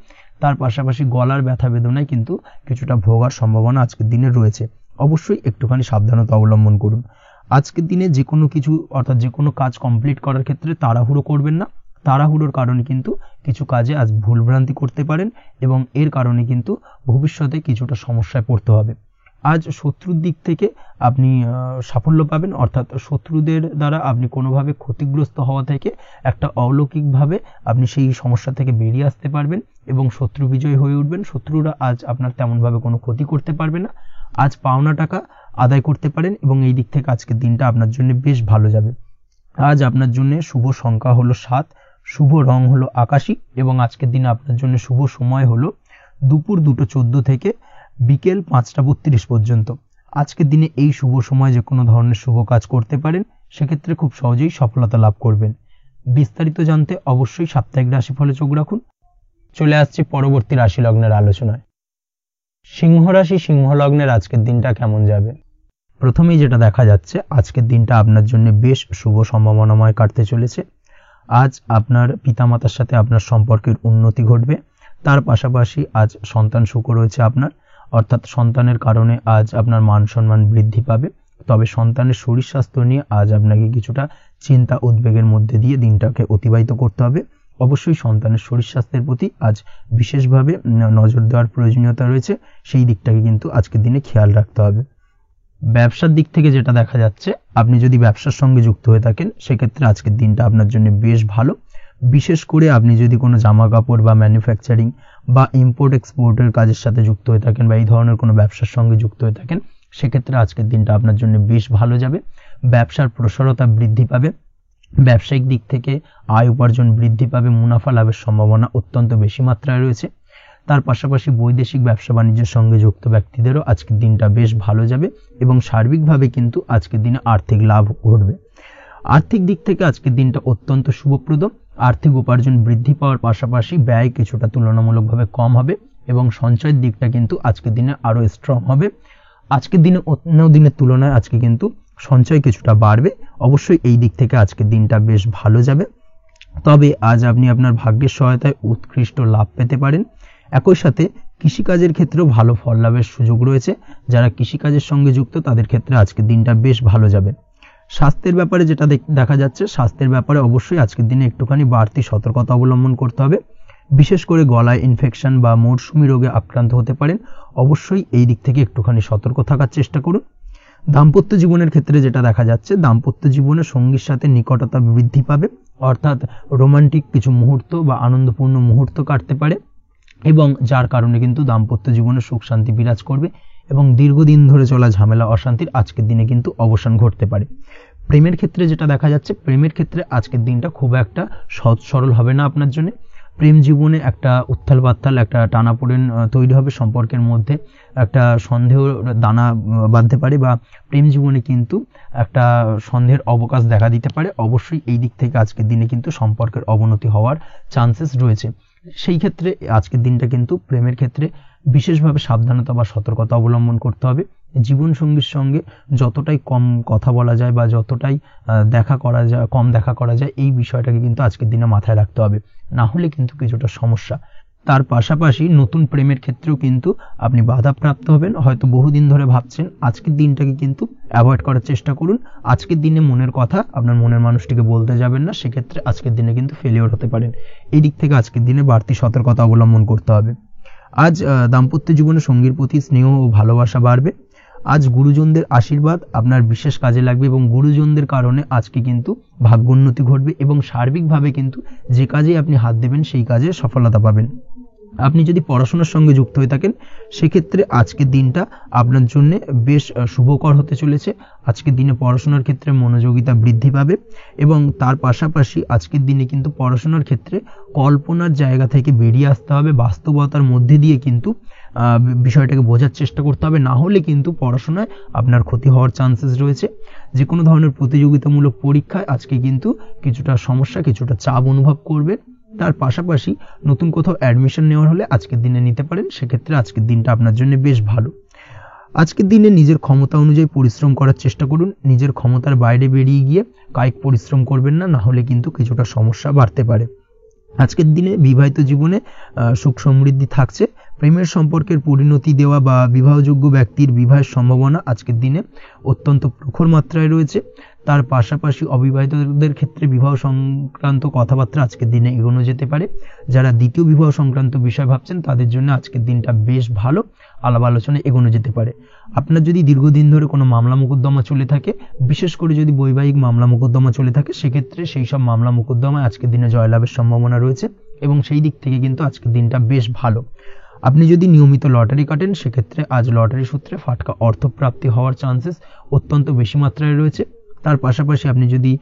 তার পাশাপাশি গলার ব্যথা বেদনায় কিন্তু কিছুটা ভোগার সম্ভাবনা আজকের দিনে রয়েছে। অবশ্যই একটুখানি সাবধানতা অবলম্বন করুন। আজকের দিনে যে কোনো কিছু, অর্থাৎ যে কোনো কাজ কমপ্লিট করার ক্ষেত্রে তাড়াহুড়ো করবেন না। তাড়াহুড়োর কারণে কিন্তু কিছু কাজে আজ ভুলভ্রান্তি করতে পারেন এবং এর কারণে কিন্তু ভবিষ্যতে কিছুটা সমস্যায় পড়তে হবে। আজ শত্রুর দিক থেকে আপনি সাফল্য পাবেন, অর্থাৎ শত্রুদের দ্বারা আপনি কোনোভাবে ক্ষতিগ্রস্ত হওয়া থেকে একটা অলৌকিকভাবে আপনি সেই সমস্যা থেকে বেরিয়ে আসতে পারবেন এবং শত্রু বিজয় হয়ে উঠবেন। শত্রুরা আজ আপনার তেমনভাবে কোনো ক্ষতি করতে পারবে না। আজ পাওনা টাকা আদায় করতে পারেন এবং এই দিক থেকে আজকের দিনটা আপনার জন্য বেশ ভালো যাবে। আজ আপনার জন্য শুভ সংখ্যা হলো 7, শুভ রং হলো আকাশী এবং আজকের দিনে আপনার জন্য শুভ সময় হলো দুপুর 2:14 থেকে বিকেল 5:32 পর্যন্ত। আজকের দিনে এই শুভ সময় যে কোনো ধরনের শুভ কাজ করতে পারেন, সেক্ষেত্রে খুব সহজেই সফলতা লাভ করবেন। বিস্তারিত জানতে অবশ্যই সাপ্তাহিক রাশিফলে চোখ রাখুন। চলে আসছে পরবর্তী রাশি লগ্নের আলোচনায়। সিংহ রাশি, সিংহ লগ্নের আজকের দিনটা কেমন যাবে? প্রথমেই যেটা দেখা যাচ্ছে, আজকের দিনটা আপনার জন্য বেশ শুভ সম্ভাবনাময় কাটতে চলেছে। আজ আপনার পিতামাতার সাথে আপনার সম্পর্কের উন্নতি ঘটবে। তার পাশাপাশি আজ সন্তান সুখ রয়েছে আপনার, অর্থাৎ সন্তানের কারণে আজ আপনার মান সম্মান বৃদ্ধি পাবে। তবে সন্তানের শরীর স্বাস্থ্য নিয়ে আজ আপনাকে কিছুটা চিন্তা উদ্বেগের মধ্যে দিয়ে দিনটাকে অতিবাহিত করতে হবে। অবশ্যই সন্তানের শরীর স্বাস্থ্যের প্রতি আজ বিশেষভাবে নজর দেওয়ার প্রয়োজনীয়তা রয়েছে, সেই দিকটাকে কিন্তু আজকের দিনে খেয়াল রাখতে হবে। ব্যবসার দিক থেকে যেটা দেখা যাচ্ছে, আপনি যদি ব্যবসার সঙ্গে যুক্ত হয়ে থাকেন, সেক্ষেত্রে আজকের দিনটা আপনার জন্য বেশ ভালো। বিশেষ করে আপনি যদি কোনো জামা কাপড় বা ম্যানুফ্যাকচারিং বা ইম্পোর্ট এক্সপোর্টের কাজের সাথে যুক্ত হয়ে থাকেন বা এই ধরনের কোনো ব্যবসার সঙ্গে যুক্ত হয়ে থাকেন, সেক্ষেত্রে আজকের দিনটা আপনার জন্য বেশ ভালো যাবে। ব্যবসার প্রসারতা বৃদ্ধি পাবে। ব্যবসায়িক দিক থেকে আয় উপার্জন বৃদ্ধি পাবে। মুনাফা লাভের সম্ভাবনা অত্যন্ত বেশি মাত্রায় রয়েছে। তার পাশাপাশি বৈদেশিক ব্যবসা বাণিজ্যের সঙ্গে যুক্ত ব্যক্তিদেরও আজকের দিনটা বেশ ভালো যাবে এবং সার্বিকভাবে কিন্তু আজকের দিনে আর্থিক লাভ ঘটবে। আর্থিক দিক থেকে আজকের দিনটা অত্যন্ত শুভপ্রদ। আর্থিক উপার্জন বৃদ্ধি পাওয়ার পাশাপাশি ব্যয় কিছুটা তুলনামূলকভাবে কম হবে এবং সঞ্চয়ের দিকটা কিন্তু আজকের দিনে আরো স্ট্রং হবে। আজকের দিনে অন্য দিনের তুলনায় আজকে কিন্তু সঞ্চয় কিছুটা বাড়বে। অবশ্যই এই দিক থেকে আজকের দিনটা বেশ ভালো যাবে। তবে আজ আপনি আপনার ভাগ্যের সহায়তায় উৎকৃষ্ট লাভ পেতে পারেন। একই সাথে কৃষিকাজের ক্ষেত্রেও ভালো ফল লাভের সুযোগ রয়েছে। যারা কৃষিকাজের সঙ্গে যুক্ত তাদের ক্ষেত্রে আজকের দিনটা বেশ ভালো যাবে। স্বাস্থ্যের ব্যাপারে যেটা দেখা যাচ্ছে, স্বাস্থ্যের ব্যাপারে অবশ্যই আজকের দিনে একটুখানি বাড়তি সতর্কতা অবলম্বন করতে হবে। বিশেষ করে গলায় ইনফেকশন বা মৌসুমী রোগে আক্রান্ত হতে পারেন। অবশ্যই এই দিক থেকে একটুখানি সতর্ক থাকার চেষ্টা করুন। দাম্পত্য জীবনের ক্ষেত্রে যেটা দেখা যাচ্ছে, দাম্পত্য জীবনে সঙ্গীর সাথে নিকটতা বৃদ্ধি পাবে, অর্থাৎ রোমান্টিক কিছু মুহূর্ত বা আনন্দপূর্ণ মুহূর্ত কাটতে পারে এবং যার কারণে কিন্তু দাম্পত্য জীবনে সুখ শান্তি বিরাজ করবে এবং দীর্ঘদিন ধরে চলা ঝামেলা অশান্তির আজকের দিনে কিন্তু অবসান ঘটতে পারে। প্রেমের ক্ষেত্রে যেটা দেখা যাচ্ছে, প্রেমের ক্ষেত্রে আজকের দিনটা খুব একটা সহজ সরল হবে না আপনার জন্য। প্রেম জীবনে একটা উত্থাল পাত্তাল একটা টানাপোড়েন তৈরি হবে, সম্পর্কের মধ্যে একটা সন্দেহ দানা বাঁধতে পারে, বা প্রেম জীবনে কিন্তু একটা সন্দেহের অবকাশ দেখা দিতে পারে। অবশ্যই এই দিক থেকে আজকের দিনে কিন্তু সম্পর্কের অবনতি হওয়ার চান্সেস রয়েছে। সেই ক্ষেত্রে আজকের দিনটা কিন্তু প্রেমের ক্ষেত্রে বিশেষভাবে সাবধানতা বা সতর্কতা অবলম্বন করতে হবে। জীবন সঙ্গীর সঙ্গে যতটাই কম কথা বলা যায় বা যতটাই কম দেখা করা যায়, এই বিষয়টাকে কিন্তু আজকের দিনে মাথায় রাখতে হবে, না হলে কিন্তু কিছুটা সমস্যা। তার পাশাপাশি নতুন প্রেমের ক্ষেত্রেও কিন্তু আপনি বাধাপ্রাপ্ত হবেন। হয়তো বহুদিন ধরে ভাবছেন, আজকের দিনটাকে কিন্তু অ্যাভয়েড করার চেষ্টা করুন। আজকের দিনে মনের কথা আপনার মনের মানুষটিকে বলতে যাবেন না, সেক্ষেত্রে আজকের দিনে কিন্তু ফেলিওর হতে পারেন। এই দিক থেকে আজকের দিনে বাড়তি সতর্কতা অবলম্বন করতে হবে। আজ দাম্পত্য জীবনে সঙ্গীর প্রতি স্নেহ ও ভালোবাসা বাড়বে। আজ গুরুজনদের আশীর্বাদ আপনার বিশেষ কাজে লাগবে, এবং গুরুজনদের কারণে আজকে কিন্তু ভাগ্যোন্নতি ঘটবে, এবং সার্বিকভাবে কিন্তু যে কাজে আপনি হাত দেবেন সেই কাজে সফলতা পাবেন। আপনি যদি পড়াশোনার সঙ্গে যুক্ত হয়ে থাকেন, সেক্ষেত্রে আজকের দিনটা আপনার জন্য বেশ শুভকর হতে চলেছে। আজকের দিনে পড়াশোনার ক্ষেত্রে মনোযোগিতা বৃদ্ধি পাবে, এবং তার পাশাপাশি আজকের দিনে কিন্তু পড়াশোনার ক্ষেত্রে কল্পনার জায়গা থেকে বেরিয়ে আসতে হবে, বাস্তবতার মধ্যে দিয়ে কিন্তু বিষয়টাকে বোঝার চেষ্টা করতে হবে, না হলে কিন্তু পড়াশোনায় আপনার ক্ষতি হওয়ার চান্সেস রয়েছে। যে কোনো ধরনের প্রতিযোগিতামূলক পরীক্ষায় আজকে কিন্তু কিছুটা সমস্যা, কিছুটা চাপ অনুভব করবে। তার পাশাপাশি নতুন কোথাও অ্যাডমিশন নেওয়ার হলে আজকের দিনে নিতে পারেন, সেক্ষেত্রে আজকের দিনটা আপনার জন্য বেশ ভালো। আজকের দিনে নিজের ক্ষমতা অনুযায়ী পরিশ্রম করার চেষ্টা করুন। নিজের ক্ষমতার বাইরে বেরিয়ে গিয়ে কায়িক পরিশ্রম করবেন না, না হলে কিন্তু কিছুটা সমস্যা বাড়তে পারে। আজকের দিনে বিবাহিত জীবনে সুখ সমৃদ্ধি থাকছে। প্রেমের সম্পর্কের পরিণতি দেওয়া বা বিবাহযোগ্য ব্যক্তির বিবাহের সম্ভাবনা আজকের দিনে অত্যন্ত প্রখর মাত্রায় রয়েছে। তার পাশাপাশি অবিবাহিতদের ক্ষেত্রে বিবাহ সংক্রান্ত কথাবার্তা আজকের দিনে এগোনো যেতে পারে। যারা দ্বিতীয় বিবাহ সংক্রান্ত বিষয় ভাবছেন, তাদের জন্য আজকের দিনটা বেশ ভালো, আলাপ আলোচনা এগোনো যেতে পারে। আপনার যদি দীর্ঘদিন ধরে কোনো মামলা মোকদ্দমা চলে থাকে, বিশেষ করে যদি বৈবাহিক মামলা মোকদ্দমা চলে থাকে, সেক্ষেত্রে সেই সব মামলা মোকদ্দমায় আজকের দিনে জয়লাভের সম্ভাবনা রয়েছে, এবং সেই দিক থেকে কিন্তু আজকের দিনটা বেশ ভালো। আপনি যদি নিয়মিত লটারি কাটেন, সেক্ষেত্রে আজ লটারি সূত্রে ফাটকা অর্থপ্রাপ্তি হওয়ার চান্সেস অত্যন্ত বেশি মাত্রায় রয়েছে। তার পাশাপাশি আপনি যদি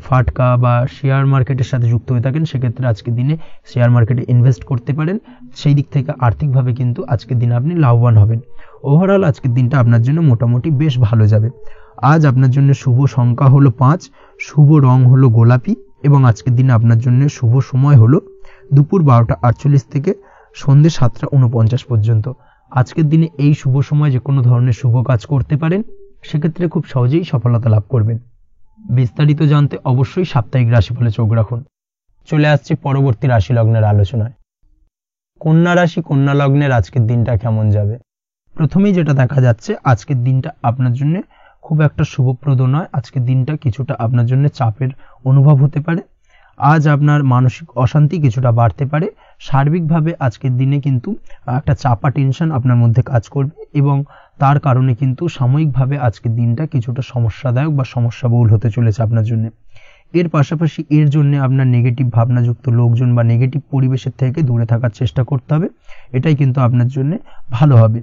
ফাটকা বা শেয়ার মার্কেটের সাথে যুক্ত হয়ে থাকেন, সেক্ষেত্রে আজকের দিনে শেয়ার মার্কেটে ইনভেস্ট করতে পারেন। সেই দিক থেকে আর্থিকভাবে কিন্তু আজকের দিনে আপনি লাভবান হবেন। ওভারঅল আজকের দিনটা আপনার জন্য মোটামুটি বেশ ভালো যাবে। আজ আপনার জন্য শুভ সংখ্যা হলো 5, শুভ রং হলো গোলাপি, এবং আজকের দিনে আপনার জন্য শুভ সময় হলো দুপুর 12:48 থেকে সন্ধ্যে 7:49 পর্যন্ত। আজকের দিনে এই শুভ সময় যে কোনো ধরনের শুভ কাজ করতে পারেন, সেক্ষেত্রে খুব সহজেই সফলতা লাভ করবেন। বিস্তারিত জানতে অবশ্যই সাপ্তাহিক রাশিফলে চোখ রাখুন। চলে আসছি পরবর্তী রাশি লগ্নের আলোচনায়। কন্যা রাশি, কন্যা লগ্নের আজকের দিনটা কেমন যাবে? প্রথমেই যেটা দেখা যাচ্ছে, আজকের দিনটা আপনার জন্য খুব একটা শুভপ্রদ নয়। আজকের দিনটা কিছুটা আপনার জন্য চাপের অনুভব হতে পারে। আজ আপনার মানসিক অশান্তি কিছুটা বাড়তে পারে। সার্বিকভাবে আজকের দিনে কিন্তু একটা চাপা টেনশন আপনার মধ্যে কাজ করবে, এবং তার কারণে কিন্তু সাময়িকভাবে আজকের দিনটা কিছুটা সমস্যাদায়ক বা সমস্যাবহুল হতে চলেছে আপনার জন্য। এর পাশাপাশি এর জন্য আপনার নেগেটিভ ভাবনাযুক্ত লোকজন বা নেগেটিভ পরিবেশের থেকে দূরে থাকার চেষ্টা করতে হবে। এটাই কিন্তু আপনার জন্য ভালো হবে।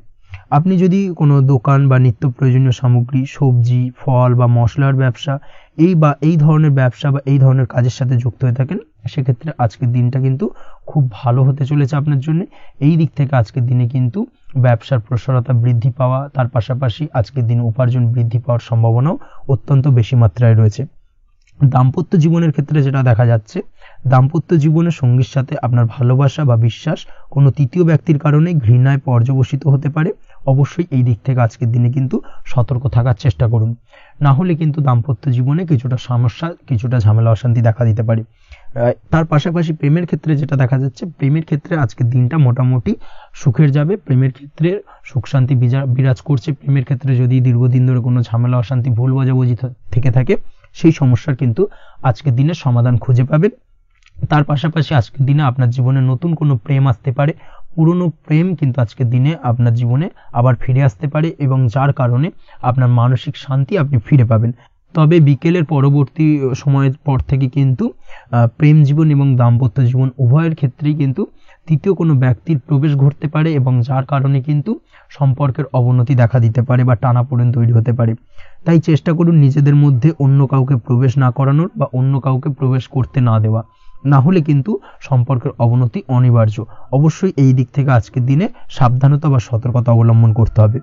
আপনি যদি কোনো দোকান বা নিত্য প্রয়োজনীয় সামগ্রী, সবজি, ফল বা মশলার ব্যবসা, এই ধরনের ব্যবসা বা এই ধরনের কাজের সাথে যুক্ত হয়ে থাকেন, সেক্ষেত্রে আজকের দিনটা কিন্তু খুব ভালো হতে চলেছে আপনার জন্য। এই দিক থেকে আজকের দিনে কিন্তু ব্যবসার প্রসারতা বৃদ্ধি পাওয়া, তার পাশাপাশি আজকের দিনে উপার্জন বৃদ্ধি পাওয়ার সম্ভাবনাও অত্যন্ত বেশি মাত্রায় রয়েছে। দাম্পত্য জীবনের ক্ষেত্রে যেটা দেখা যাচ্ছে, দাম্পত্য জীবনে সঙ্গীর সাথে আপনার ভালোবাসা বা বিশ্বাস কোনো তৃতীয় ব্যক্তির কারণে ঘৃণায় পর্যবসিত হতে পারে। অবশ্যই এই দিক থেকে আজকের দিনে কিন্তু সতর্ক থাকার চেষ্টা করুন, না হলে কিন্তু দাম্পত্য জীবনে কিছুটা সমস্যা, কিছুটা ঝামেলা অশান্তি দেখা দিতে পারে। তার পাশাপাশি প্রেমের ক্ষেত্রে যেটা দেখা যাচ্ছে, প্রেমের ক্ষেত্রে আজকের দিনটা মোটামুটি সুখের যাবে। প্রেমের ক্ষেত্রে সুখ শান্তি বিরাজ করছে। প্রেমের ক্ষেত্রে যদি দীর্ঘদিন ধরে কোনো ঝামেলা অশান্তি, ভুল বোঝাবুঝি থেকে থাকে, সেই সমস্যার কিন্তু আজকের দিনে সমাধান খুঁজে পাবেন। তার পাশাপাশি আজকের দিনে আপনার জীবনে নতুন কোনো প্রেম আসতে পারে। পুরনো প্রেম কিন্তু আজকের দিনে আপনার জীবনে আবার ফিরে আসতে পারে, এবং যার কারণে আপনার মানসিক শান্তি আপনি ফিরে পাবেন। তবে বিকেলের পরবর্তী সময়ের পর থেকে কিন্তু প্রেম জীবন এবং দাম্পত্য জীবন উভয়ের ক্ষেত্রেই কিন্তু তৃতীয় কোনো ব্যক্তির প্রবেশ ঘটতে পারে, এবং যার কারণে কিন্তু সম্পর্কের অবনতি দেখা দিতে পারে বা টানাপোড়েন তৈরি হতে পারে। তাই চেষ্টা করুন নিজেদের মধ্যে অন্য কাউকে প্রবেশ না করানোর বা অন্য কাউকে প্রবেশ করতে না দেওয়া। না হলে কিন্তু সম্পর্কের অবনতি অনিবার্য। অবশ্যই এই দিক থেকে আজকের দিনে সাবধানতা বা সতর্কতা অবলম্বন করতে হবে।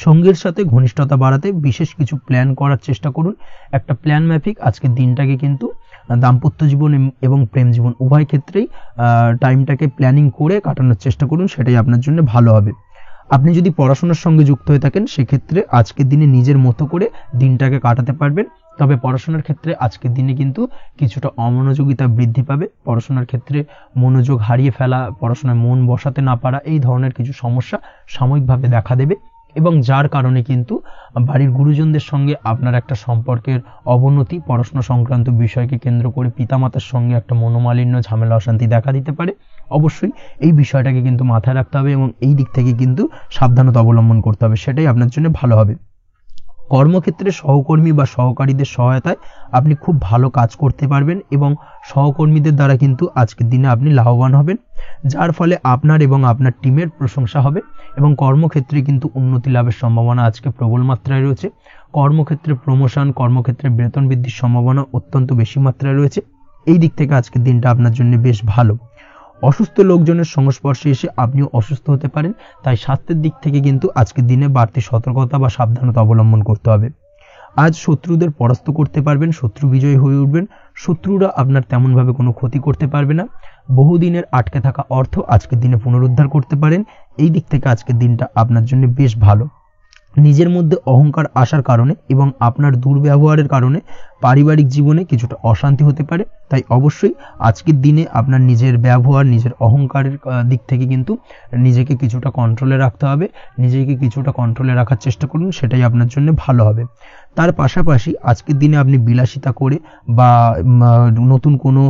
সঙ্গীর সাথে ঘনিষ্ঠতা বাড়াতে বিশেষ কিছু প্ল্যান করার চেষ্টা করুন। একটা প্ল্যান মাফিক আজকের দিনটাকে কিন্তু দাম্পত্য জীবন এবং প্রেম জীবন উভয় ক্ষেত্রেই টাইমটাকে প্ল্যানিং করে কাটানোর চেষ্টা করুন, সেটাই আপনার জন্য ভালো হবে। আপনি যদি পড়াশোনার সঙ্গে যুক্ত হয়ে থাকেন সেক্ষেত্রে আজকের দিনে নিজের মতো করে দিনটাকে কাটাতে পারবেন। তবে পড়াশোনার ক্ষেত্রে আজকের দিনে কিন্তু কিছুটা অমনোযোগিতা বৃদ্ধি পাবে। পড়াশোনার ক্ষেত্রে মনোযোগ হারিয়ে ফেলা, পড়াশোনায় মন বসাতে না পারা, এই ধরনের কিছু সমস্যা সাময়িকভাবে দেখা দেবে এবং যার কারণে কিন্তু বাড়ির গুরুজনদের সঙ্গে আপনার একটা সম্পর্কের অবনতি, পড়াশোনা সংক্রান্ত বিষয়কে কেন্দ্র করে পিতামাতার সঙ্গে একটা মনোমালিন্য, ঝামেলা, অশান্তি দেখা দিতে পারে। অবশ্যই এই বিষয়টাকে কিন্তু মাথায় রাখতে হবে এবং এই দিক থেকে কিন্তু সাবধানতা অবলম্বন করতে হবে, সেটাই আপনার জন্য ভালো হবে। কর্মক্ষেত্রে সহকর্মী বা সহকারীদের সহায়তায় আপনি খুব ভালো কাজ করতে পারবেন এবং সহকর্মীদের দ্বারা কিন্তু আজকের দিনে আপনি লাভবান হবেন, যার ফলে আপনার এবং আপনার টিমের প্রশংসা হবে এবং কর্মক্ষেত্রে কিন্তু উন্নতি লাভের সম্ভাবনা আজকে প্রবল মাত্রায় রয়েছে। কর্মক্ষেত্রে প্রমোশন, কর্মক্ষেত্রে বেতন বৃদ্ধির সম্ভাবনা অত্যন্ত বেশি মাত্রায় রয়েছে। এই দিক থেকে আজকের দিনটা আপনার জন্য বেশ ভালো। অসুস্থ লোকজনের সংস্পর্শে এসে আপনিও অসুস্থ হতে পারেন, তাই স্বাস্থ্যের দিক থেকে কিন্তু আজকের দিনে বাড়তি সতর্কতা বা সাবধানতা অবলম্বন করতে হবে। আজ শত্রুদের পরাস্ত করতে পারবেন, শত্রু বিজয়ী হয়ে উঠবেন, শত্রুরা আপনার তেমনভাবে কোনো ক্ষতি করতে পারবে না। বহুদিনের আটকে থাকা অর্থ আজকের দিনে পুনরুদ্ধার করতে পারেন। এই দিক থেকে আজকের দিনটা আপনার জন্য বেশ ভালো। নিজের মধ্যে অহংকার আসার কারণে এবং আপনার দুর্ব্যবহারের কারণে পারিবারিক জীবনে কিছুটা অশান্তি হতে পারে, তাই অবশ্যই আজকের দিনে আপনার নিজের ব্যবহার, নিজের অহংকারের দিক থেকে কিন্তু নিজেকে কিছুটা কন্ট্রোলে রাখতে হবে। নিজেকে কিছুটা কন্ট্রোলে রাখার চেষ্টা করুন, সেটাই আপনার জন্য ভালো হবে। তার পাশাপাশি আজকের দিনে আপনি বিলাসিতা করে বা নতুন কোনো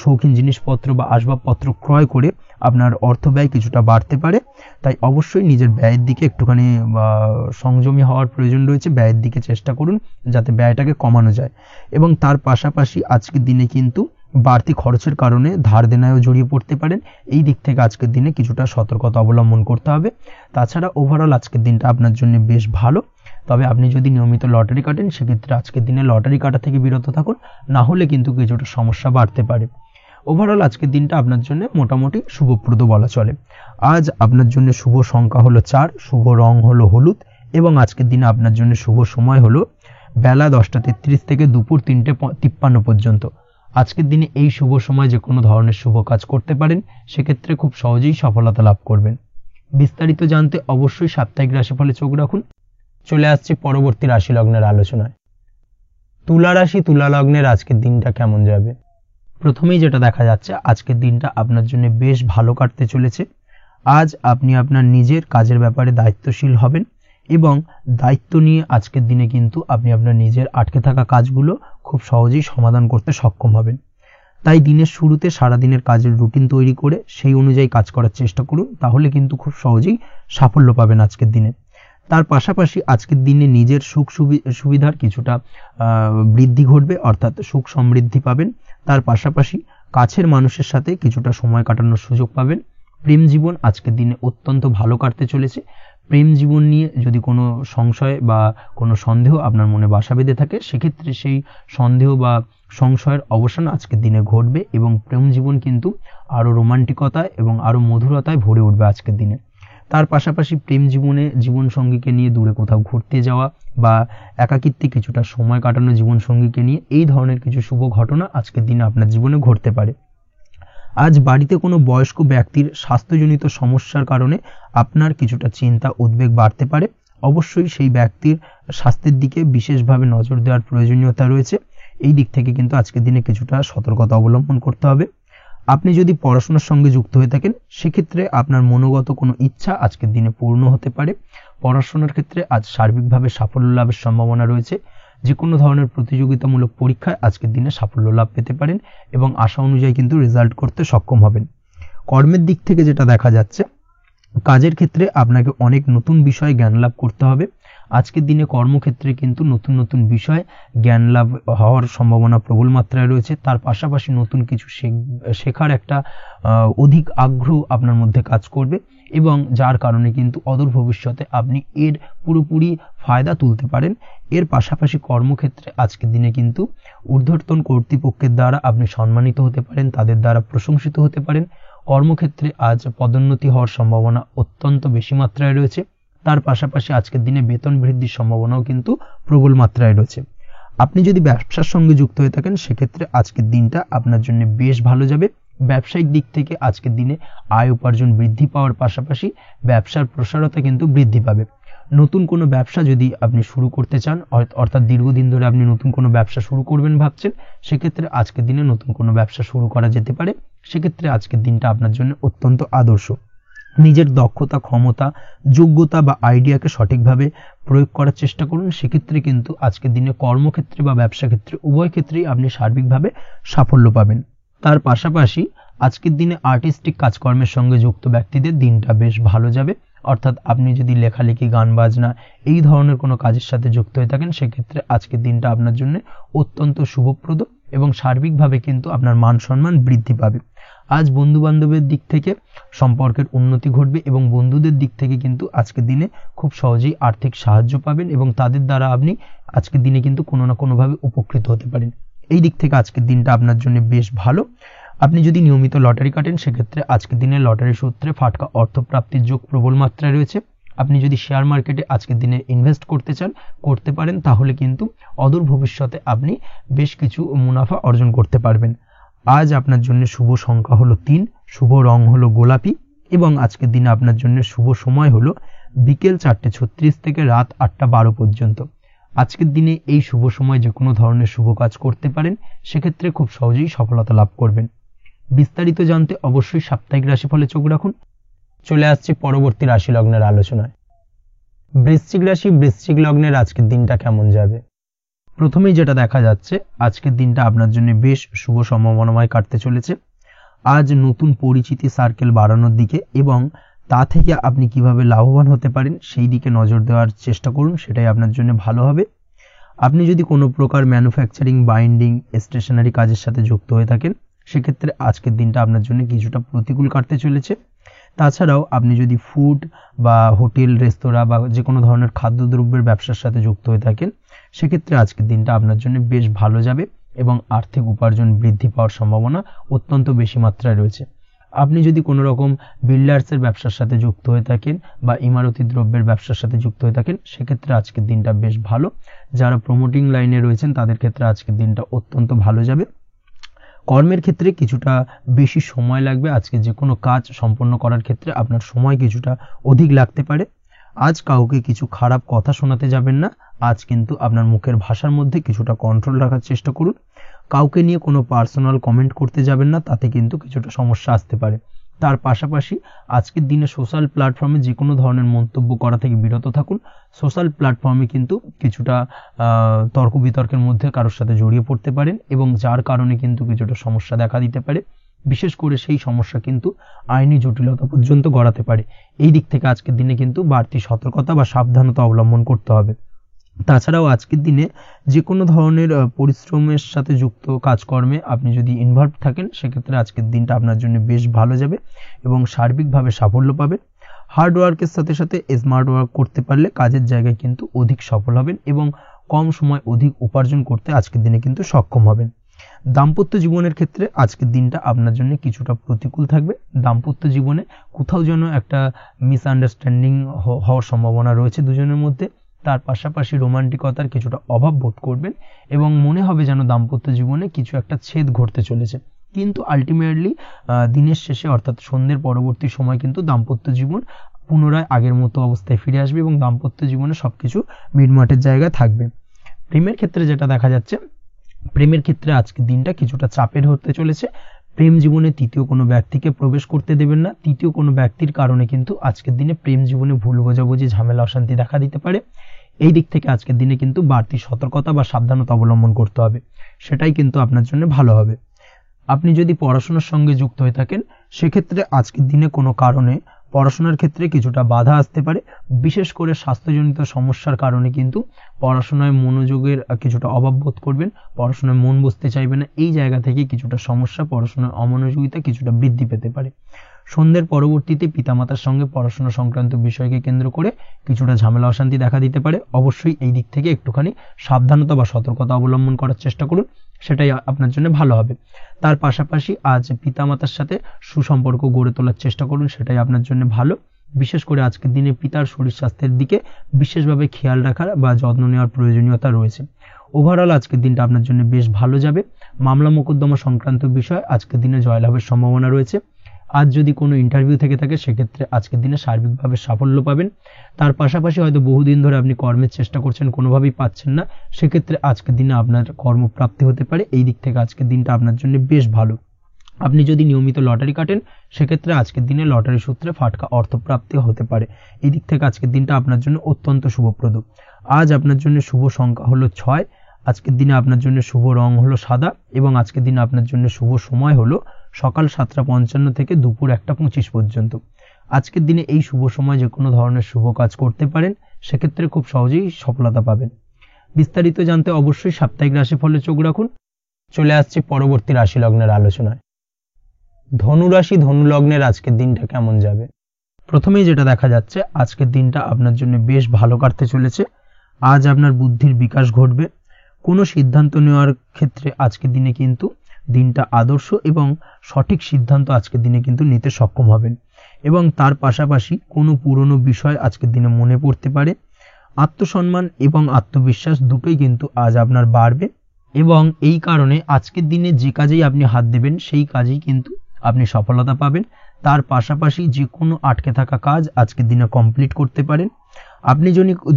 শৌখিন জিনিসপত্র বা আসবাবপত্র ক্রয় করে আপনার অর্থ ব্যয় কিছুটা বাড়তে পারে, তাই অবশ্যই নিজের ব্যয়ের দিকে একটুখানি সংযমী হওয়ার প্রয়োজন রয়েছে। ব্যয়ের দিকে চেষ্টা করুন যাতে ব্যয়টাকে কমানো যায় এবং তার পাশাপাশি আজকের দিনে কিন্তু বাড়তি খরচের কারণে ধার দেনায়ও জড়িয়ে পড়তে পারেন। এই দিক থেকে আজকের দিনে কিছুটা সতর্কতা অবলম্বন করতে হবে। তাছাড়া ওভারঅল আজকের দিনটা আপনার জন্য বেশ ভালো। তবে আপনি যদি নিয়মিত লটারি কাটেন সেক্ষেত্রে আজকের দিনে লটারি কাটা থেকে বিরত থাকুন, না হলে কিন্তু কিছুটা সমস্যা বাড়তে পারে। ওভারঅল আজকের দিনটা আপনার জন্য মোটামুটি শুভপ্রদ বলা চলে। আজ আপনার জন্য শুভ সংখ্যা হলো 4, শুভ রং হলো হলুদ এবং আজকের দিনে আপনার জন্য শুভ সময় হলো বেলা 10:33 থেকে দুপুর 3:53 পর্যন্ত। আজকের দিনে এই শুভ সময় যে কোনো ধরনের শুভ কাজ করতে পারেন, সেক্ষেত্রে খুব সহজেই সফলতা লাভ করবেন। বিস্তারিত জানতে অবশ্যই সাপ্তাহিক রাশিফলে চোখ রাখুন। চলে আসছে পরবর্তী রাশি লগ্নের আলোচনায়। তুলা রাশি, তুলা লগ্নের আজকের দিনটা কেমন যাবে? প্রথমেই যেটা দেখা যাচ্ছে আজকের দিনটা আপনার জন্য বেশ ভালো কাটতে চলেছে। আজ আপনি আপনার নিজের কাজের ব্যাপারে দায়িত্বশীল হবেন এবং দায়িত্ব নিয়ে আজকের দিনে কিন্তু আপনি আপনার নিজের আটকে থাকা কাজগুলো খুব সহজেই সমাধান করতে সক্ষম হবেন। তাই দিনের শুরুতে সারাদিনের কাজের রুটিন তৈরি করে সেই অনুযায়ী কাজ করার চেষ্টা করুন, তাহলে কিন্তু খুব সহজেই সাফল্য পাবেন আজকের দিনে। তার পাশাপাশি আজকের দিনে নিজের সুখ সুবিধার কিছুটা বৃদ্ধি ঘটবে, অর্থাৎ সুখ সমৃদ্ধি পাবেন। তার পাশাপাশি কাছের মানুষের সাথে কিছুটা সময় কাটানোর সুযোগ পাবেন। প্রেম জীবন আজকের দিনে অত্যন্ত ভালো কাটতে চলেছে। প্রেম জীবন নিয়ে যদি কোনো সংশয় বা কোনো সন্দেহ আপনার মনে বাসা বেঁধে থাকে, সেক্ষেত্রে সেই সন্দেহ বা সংশয়ের অবসান আজকের দিনে ঘটবে এবং প্রেম জীবন কিন্তু আরো রোমান্টিকতায় এবং আরো মধুরতায় ভরে উঠবে আজকের দিনে। তার পাশাপাশি প্রেম জীবনে জীবনসঙ্গীকে নিয়ে দূরে কোথাও ঘুরতে যাওয়া বা একাকিত্বে কিছুটা সময় কাটানো জীবনসঙ্গীকে নিয়ে, এই ধরনের কিছু শুভ ঘটনা আজকের দিনে আপনার জীবনে ঘটতে পারে। আজ বাড়িতে কোনো বয়স্ক ব্যক্তির স্বাস্থ্যজনিত সমস্যার কারণে আপনার কিছুটা চিন্তা উদ্বেগ বাড়তে পারে। অবশ্যই সেই ব্যক্তির স্বাস্থ্যের দিকে বিশেষভাবে নজর দেওয়ার প্রয়োজনীয়তা রয়েছে। এই দিক থেকে কিন্তু আজকের দিনে কিছুটা সতর্কতা অবলম্বন করতে হবে। আপনি যদি পড়াশোনার সঙ্গে যুক্ত হয়ে থাকেন সেক্ষেত্রে আপনার মনোগত কোনো ইচ্ছা আজকের দিনে পূর্ণ হতে পারে। পড়াশোনার ক্ষেত্রে আজ সার্বিকভাবে সাফল্য লাভের সম্ভাবনা রয়েছে। যে কোনো ধরনের প্রতিযোগিতামূলক পরীক্ষায় আজকের দিনে সাফল্য লাভ পেতে পারেন এবং আশা অনুযায়ী কিন্তু রেজাল্ট করতে সক্ষম হবেন। কর্মের দিক থেকে যেটা দেখা যাচ্ছে, কাজের ক্ষেত্রে আপনাকে অনেক নতুন বিষয়ে জ্ঞান লাভ করতে হবে। আজকের দিনে কর্মক্ষেত্রে কিন্তু নতুন নতুন বিষয় জ্ঞান লাভ হওয়ার সম্ভাবনা প্রবল মাত্রায় রয়েছে। তার পাশাপাশি নতুন কিছু শেখার একটা অধিক আগ্রহ আপনার মধ্যে কাজ করবে। এবং যার কারণে কিন্তু অদূর ভবিষ্যতে আপনি এর পুরোপুরি ফায়দা তুলতে পারেন। এর পাশাপাশি কর্মক্ষেত্রে আজকের দিনে কিন্তু ঊর্ধ্বতন কর্তৃপক্ষের দ্বারা আপনি সম্মানিত হতে পারেন, তাদের দ্বারা প্রশংসিত হতে পারেন। কর্মক্ষেত্রে আজ পদোন্নতি হওয়ার সম্ভাবনা অত্যন্ত বেশি মাত্রায় রয়েছে। তার পাশাপাশি আজকের দিনে বেতন বৃদ্ধির সম্ভাবনাও কিন্তু প্রবল মাত্রায় রয়েছে। আপনি যদি ব্যবসার সঙ্গে যুক্ত হয়ে থাকেন সেক্ষেত্রে আজকের দিনটা আপনার জন্য বেশ ভালো যাবে। ব্যবসায়িক দিক থেকে আজকের দিনে আয় উপার্জন বৃদ্ধি পাওয়ার পাশাপাশি ব্যবসার প্রসারতা কিন্তু বৃদ্ধি পাবে। নতুন কোনো ব্যবসা যদি আপনি শুরু করতে চান, অর্থাৎ দীর্ঘদিন ধরে আপনি নতুন কোনো ব্যবসা শুরু করবেন ভাবছেন, সেক্ষেত্রে আজকের দিনে নতুন কোনো ব্যবসা শুরু করা যেতে পারে। সেক্ষেত্রে আজকের দিনটা আপনার জন্য অত্যন্ত আদর্শ। নিজের দক্ষতা, ক্ষমতা, যোগ্যতা বা আইডিয়াকে সঠিকভাবে প্রয়োগ করার চেষ্টা করুন। সেক্ষেত্রে কিন্তু আজকের দিনে কর্মক্ষেত্রে বা ব্যবসা ক্ষেত্রে উভয় ক্ষেত্রেই আপনি সার্বিকভাবে সাফল্য পাবেন। তার পাশাপাশি আজকের দিনে আর্টিস্টিক কাজকর্মের সঙ্গে যুক্ত ব্যক্তিদের দিনটা বেশ ভালো যাবে। অর্থাৎ আপনি যদি লেখালেখি, গান বাজনা এই ধরনের কোনো কাজের সাথে যুক্ত হয়ে থাকেন সেক্ষেত্রে আজকের দিনটা আপনার জন্য অত্যন্ত শুভপ্রদ এবং সার্বিকভাবে কিন্তু আপনার মান সম্মান বৃদ্ধি পাবে। আজ বন্ধু বান্ধবের দিক থেকে সম্পর্কের উন্নতি ঘটবে এবং বন্ধুদের দিক থেকে কিন্তু আজকের দিনে খুব সহজেই আর্থিক সাহায্য পাবেন এবং তাদের দ্বারা আপনি আজকের দিনে কিন্তু কোনো না কোনোভাবে উপকৃত হতে পারেন। এই দিক থেকে আজকের দিনটা আপনার জন্য বেশ ভালো। আপনি যদি নিয়মিত লটারি কাটেন সেক্ষেত্রে আজকের দিনে লটারি সূত্রে ফাটকা অর্থপ্রাপ্তির যোগ প্রবল মাত্রায় রয়েছে। আপনি যদি শেয়ার মার্কেটে আজকের দিনে ইনভেস্ট করতে চান, করতে পারেন, তাহলে কিন্তু অদূর ভবিষ্যতে আপনি বেশ কিছু মুনাফা অর্জন করতে পারবেন। আজ আপনার জন্য শুভ সংখ্যা হলো 3, শুভ রং হলো গোলাপি এবং আজকের দিনে আপনার জন্য শুভ সময় হলো বিকেল 4:36 থেকে রাত 8:12 পর্যন্ত। আজকের দিনে এই শুভ সময় যে কোনো ধরনের শুভ কাজ করতে পারেন, সেক্ষেত্রে খুব সহজেই সফলতা লাভ করবেন। বিস্তারিত জানতে অবশ্যই সাপ্তাহিক রাশিফলে চোখ রাখুন। চলে আসছে পরবর্তী রাশি লগ্নের আলোচনায়। বৃশ্চিক রাশি, বৃশ্চিক লগ্নের আজকের দিনটা কেমন যাবে? প্রথমেই যেটা দেখা যাচ্ছে, আজকের দিনটা আপনার জন্য বেশ শুভ সম্ভাবনাময় কাটতে চলেছে। আজ নতুন পরিচিতি সার্কেল বাড়ানোর দিকে এবং তা থেকে আপনি কিভাবে লাভবান হতে পারেন সেই দিকে নজর দেওয়ার চেষ্টা করুন, সেটাই আপনার জন্য ভালো হবে। আপনি যদি কোনো প্রকার ম্যানুফ্যাকচারিং, বাইন্ডিং, স্টেশনারি কাজের সাথে যুক্ত হয়ে থাকেন সেক্ষেত্রে আজকের দিনটা আপনার জন্য কিছুটা প্রতিকূল কাটতে চলেছে। তাছাড়াও আপনি যদি ফুড বা হোটেল, রেস্তোরাঁ বা যে কোনো ধরনের খাদ্যদ্রব্যের ব্যবসার সাথে যুক্ত হয়ে থাকেন সেক্ষেত্রে আজকের দিনটা আপনার জন্য বেশ ভালো যাবে এবং আর্থিক উপার্জন বৃদ্ধি পাওয়ার সম্ভাবনা অত্যন্ত বেশি মাত্রায় রয়েছে। আপনি যদি কোনো রকম বিল্ডার্সের ব্যবসার সাথে যুক্ত হয়ে থাকেন বা ইমারতি দ্রব্যের ব্যবসার সাথে যুক্ত হয়ে থাকেন সেক্ষেত্রে আজকের দিনটা বেশ ভালো। যারা প্রমোটিং লাইনে রয়েছেন তাদের ক্ষেত্রে আজকের দিনটা অত্যন্ত ভালো যাবে। কর্মের ক্ষেত্রে কিছুটা বেশি সময় লাগবে। আজকে যে কোনো কাজ সম্পন্ন করার ক্ষেত্রে আপনার সময় কিছুটা অধিক লাগতে পারে। আজ কাউকে কিছু খারাপ কথা শোনাতে যাবেন না। আজ কিন্তু আপনার মুখের ভাষার মধ্যে কিছুটা কন্ট্রোল রাখার চেষ্টা করুন। কাউকে নিয়ে কোনো পার্সোনাল কমেন্ট করতে যাবেন না, তাতে কিন্তু কিছুটা সমস্যা আসতে পারে। তার পাশাপাশি আজকের দিনে সোশ্যাল প্ল্যাটফর্মে যে কোনো ধরনের মন্তব্য করা থেকে বিরত থাকুন। সোশ্যাল প্ল্যাটফর্মে কিন্তু কিছুটা তর্ক বিতর্কের মধ্যে কারোর সাথে জড়িয়ে পড়তে পারেন এবং যার কারণে কিন্তু কিছুটা সমস্যা দেখা দিতে পারে। বিশেষ করে সেই সমস্যা কিন্তু আইনি জটিলতা পর্যন্ত গড়াতে পারে। এই দিক থেকে আজকের দিনে কিন্তু বাড়তি সতর্কতা বা সাবধানতা অবলম্বন করতে হবে। তাছাড়াও আজকের দিনে যে কোনো ধরনের পরিশ্রমের সাথে যুক্ত কাজকর্মে আপনি যদি ইনভলভ থাকেন সেক্ষেত্রে আজকের দিনটা আপনার জন্য বেশ ভালো যাবে এবং সার্বিকভাবে সাফল্য পাবেন। হার্ড ওয়ার্কের সাথে সাথে স্মার্ট ওয়ার্ক করতে পারলে কাজের জায়গায় কিন্তু অধিক সফল হবেন এবং কম সময় অধিক উপার্জন করতে আজকের দিনে কিন্তু সক্ষম হবেন। দাম্পত্য জীবনের ক্ষেত্রে আজকের দিনটা আপনার জন্য কিছুটা প্রতিকূল থাকবে। দাম্পত্য জীবনে কোথাও যেন একটা মিসআন্ডারস্ট্যান্ডিং হওয়ার সম্ভাবনা রয়েছে দুজনের মধ্যে। তার পাশাপাশি রোমান্টিকতার কিছুটা অভাব বোধ করবেন এবং মনে হবে যেন দাম্পত্য জীবনে কিছু একটা ছেদ ঘটতে চলেছে। কিন্তু আলটিমেটলি দিনের শেষে অর্থাৎ সন্ধ্যের পরবর্তী সময় কিন্তু দাম্পত্য জীবন পুনরায় আগের মতো অবস্থায় ফিরে আসবে এবং দাম্পত্য জীবনে সবকিছু মিটমাটের জায়গায় থাকবে। প্রেমের ক্ষেত্রে যেটা দেখা যাচ্ছে, প্রেমের ক্ষেত্রে আজকের দিনটা কিছুটা চাপের হতে চলেছে। প্রেম জীবনে তৃতীয় কোনো ব্যক্তিকে প্রবেশ করতে দেবেন না। তৃতীয় কোনো ব্যক্তির কারণে কিন্তু আজকের দিনে প্রেম জীবনে ভুল বোঝাবুঝি, ঝামেলা, অশান্তি দেখা দিতে পারে। এই দিক থেকে আজকের দিনে কিন্তু বাড়তি সতর্কতা বা সাবধানতা অবলম্বন করতে হবে, সেটাই কিন্তু আপনার জন্য ভালো হবে। আপনি যদি পড়াশোনার সঙ্গে যুক্ত হয়ে থাকেন সেক্ষেত্রে আজকের দিনে কোনো কারণে পড়াশোনার ক্ষেত্রে কিছুটা বাধা আসতে পারে। বিশেষ করে স্বাস্থ্যজনিত সমস্যার কারণে কিন্তু পড়াশোনায় মনোযোগের কিছুটা অভাব বোধ করবেন, পড়াশোনায় মন বসতে চাইবে না। এই জায়গা থেকে কিছুটা সমস্যা, পড়াশোনার অমনোযোগিতা কিছুটা বৃদ্ধি পেতে পারে। সন্ধ্যের পরবর্তীতে পিতামাতার সঙ্গে পড়াশোনা সংক্রান্ত বিষয়কে কেন্দ্র করে কিছুটা ঝামেলা অশান্তি দেখা দিতে পারে। অবশ্যই এই দিক থেকে একটুখানি সাবধানতা বা সতর্কতা অবলম্বন করার চেষ্টা করুন, সেটাই আপনার জন্য ভালো হবে। তার পাশাপাশি আজ পিতামাতার সাথে সুসম্পর্ক গড়ে তোলার চেষ্টা করুন, সেটাই আপনার জন্য ভালো। বিশেষ করে আজকের দিনে পিতার শরীর স্বাস্থ্যের দিকে বিশেষভাবে খেয়াল রাখার বা যত্ন নেওয়ার প্রয়োজনীয়তা রয়েছে। ওভারঅল আজকের দিনটা আপনার জন্য বেশ ভালো যাবে। মামলা মোকদ্দমা সংক্রান্ত বিষয় আজকের দিনে জয়লাভের সম্ভাবনা রয়েছে। আজ যদি কোনো ইন্টারভিউ থেকে থাকে সেক্ষেত্রে আজকের দিনে সার্বিকভাবে সাফল্য পাবেন। তার পাশাপাশি হয়তো বহুদিন ধরে আপনি কর্মের চেষ্টা করছেন, কোনোভাবেই পাচ্ছেন না, সেক্ষেত্রে আজকের দিনে আপনার কর্মপ্রাপ্তি হতে পারে। এই দিক থেকে আজকের দিনটা আপনার জন্য বেশ ভালো। আপনি যদি নিয়মিত লটারি কাটেন সেক্ষেত্রে আজকের দিনে লটারি সূত্রে ফাটকা অর্থপ্রাপ্তি হতে পারে। এই দিক থেকে আজকের দিনটা আপনার জন্য অত্যন্ত শুভপ্রদ। আজ আপনার জন্য শুভ সংখ্যা হলো 6। আজকের দিনে আপনার জন্য শুভ রং হলো সাদা এবং আজকের দিনে আপনার জন্য শুভ সময় হলো সকাল 7:55 থেকে দুপুর 1:25 পর্যন্ত। আজকের দিনে এই শুভ সময় যে কোনো ধরনের শুভ কাজ করতে পারেন, সেক্ষেত্রে খুব সহজেই সফলতা পাবেন। বিস্তারিত জানতে অবশ্যই সাপ্তাহিক রাশিফলে চোখ রাখুন। চলে আসছে পরবর্তী রাশি লগ্নের আলোচনায়। ধনুরাশি ধনু লগ্নের আজকের দিনটা কেমন যাবে? প্রথমেই যেটা দেখা যাচ্ছে, আজকের দিনটা আপনার জন্য বেশ ভালো কাটতে চলেছে। আজ আপনার বুদ্ধির বিকাশ ঘটবে। কোনো সিদ্ধান্ত নেওয়ার ক্ষেত্রে আজকের দিনে কিন্তু দিনটা আদর্শ এবং সঠিক সিদ্ধান্ত আজকের দিনে কিন্তু নিতে সক্ষম হবেন এবং তার পাশাপাশি কোনো পুরনো বিষয় আজকের দিনে মনে পড়তে পারে। আত্মসম্মান এবং আত্মবিশ্বাস দুটোই কিন্তু আজ আপনার বাড়বে এবং এই কারণে আজকের দিনে যে কাজেই আপনি হাত দেবেন সেই কাজেই কিন্তু আপনি সফলতা পাবেন। তার পাশাপাশি যে কোনো আটকে থাকা কাজ আজকের দিনে কমপ্লিট করতে পারেন। আপনি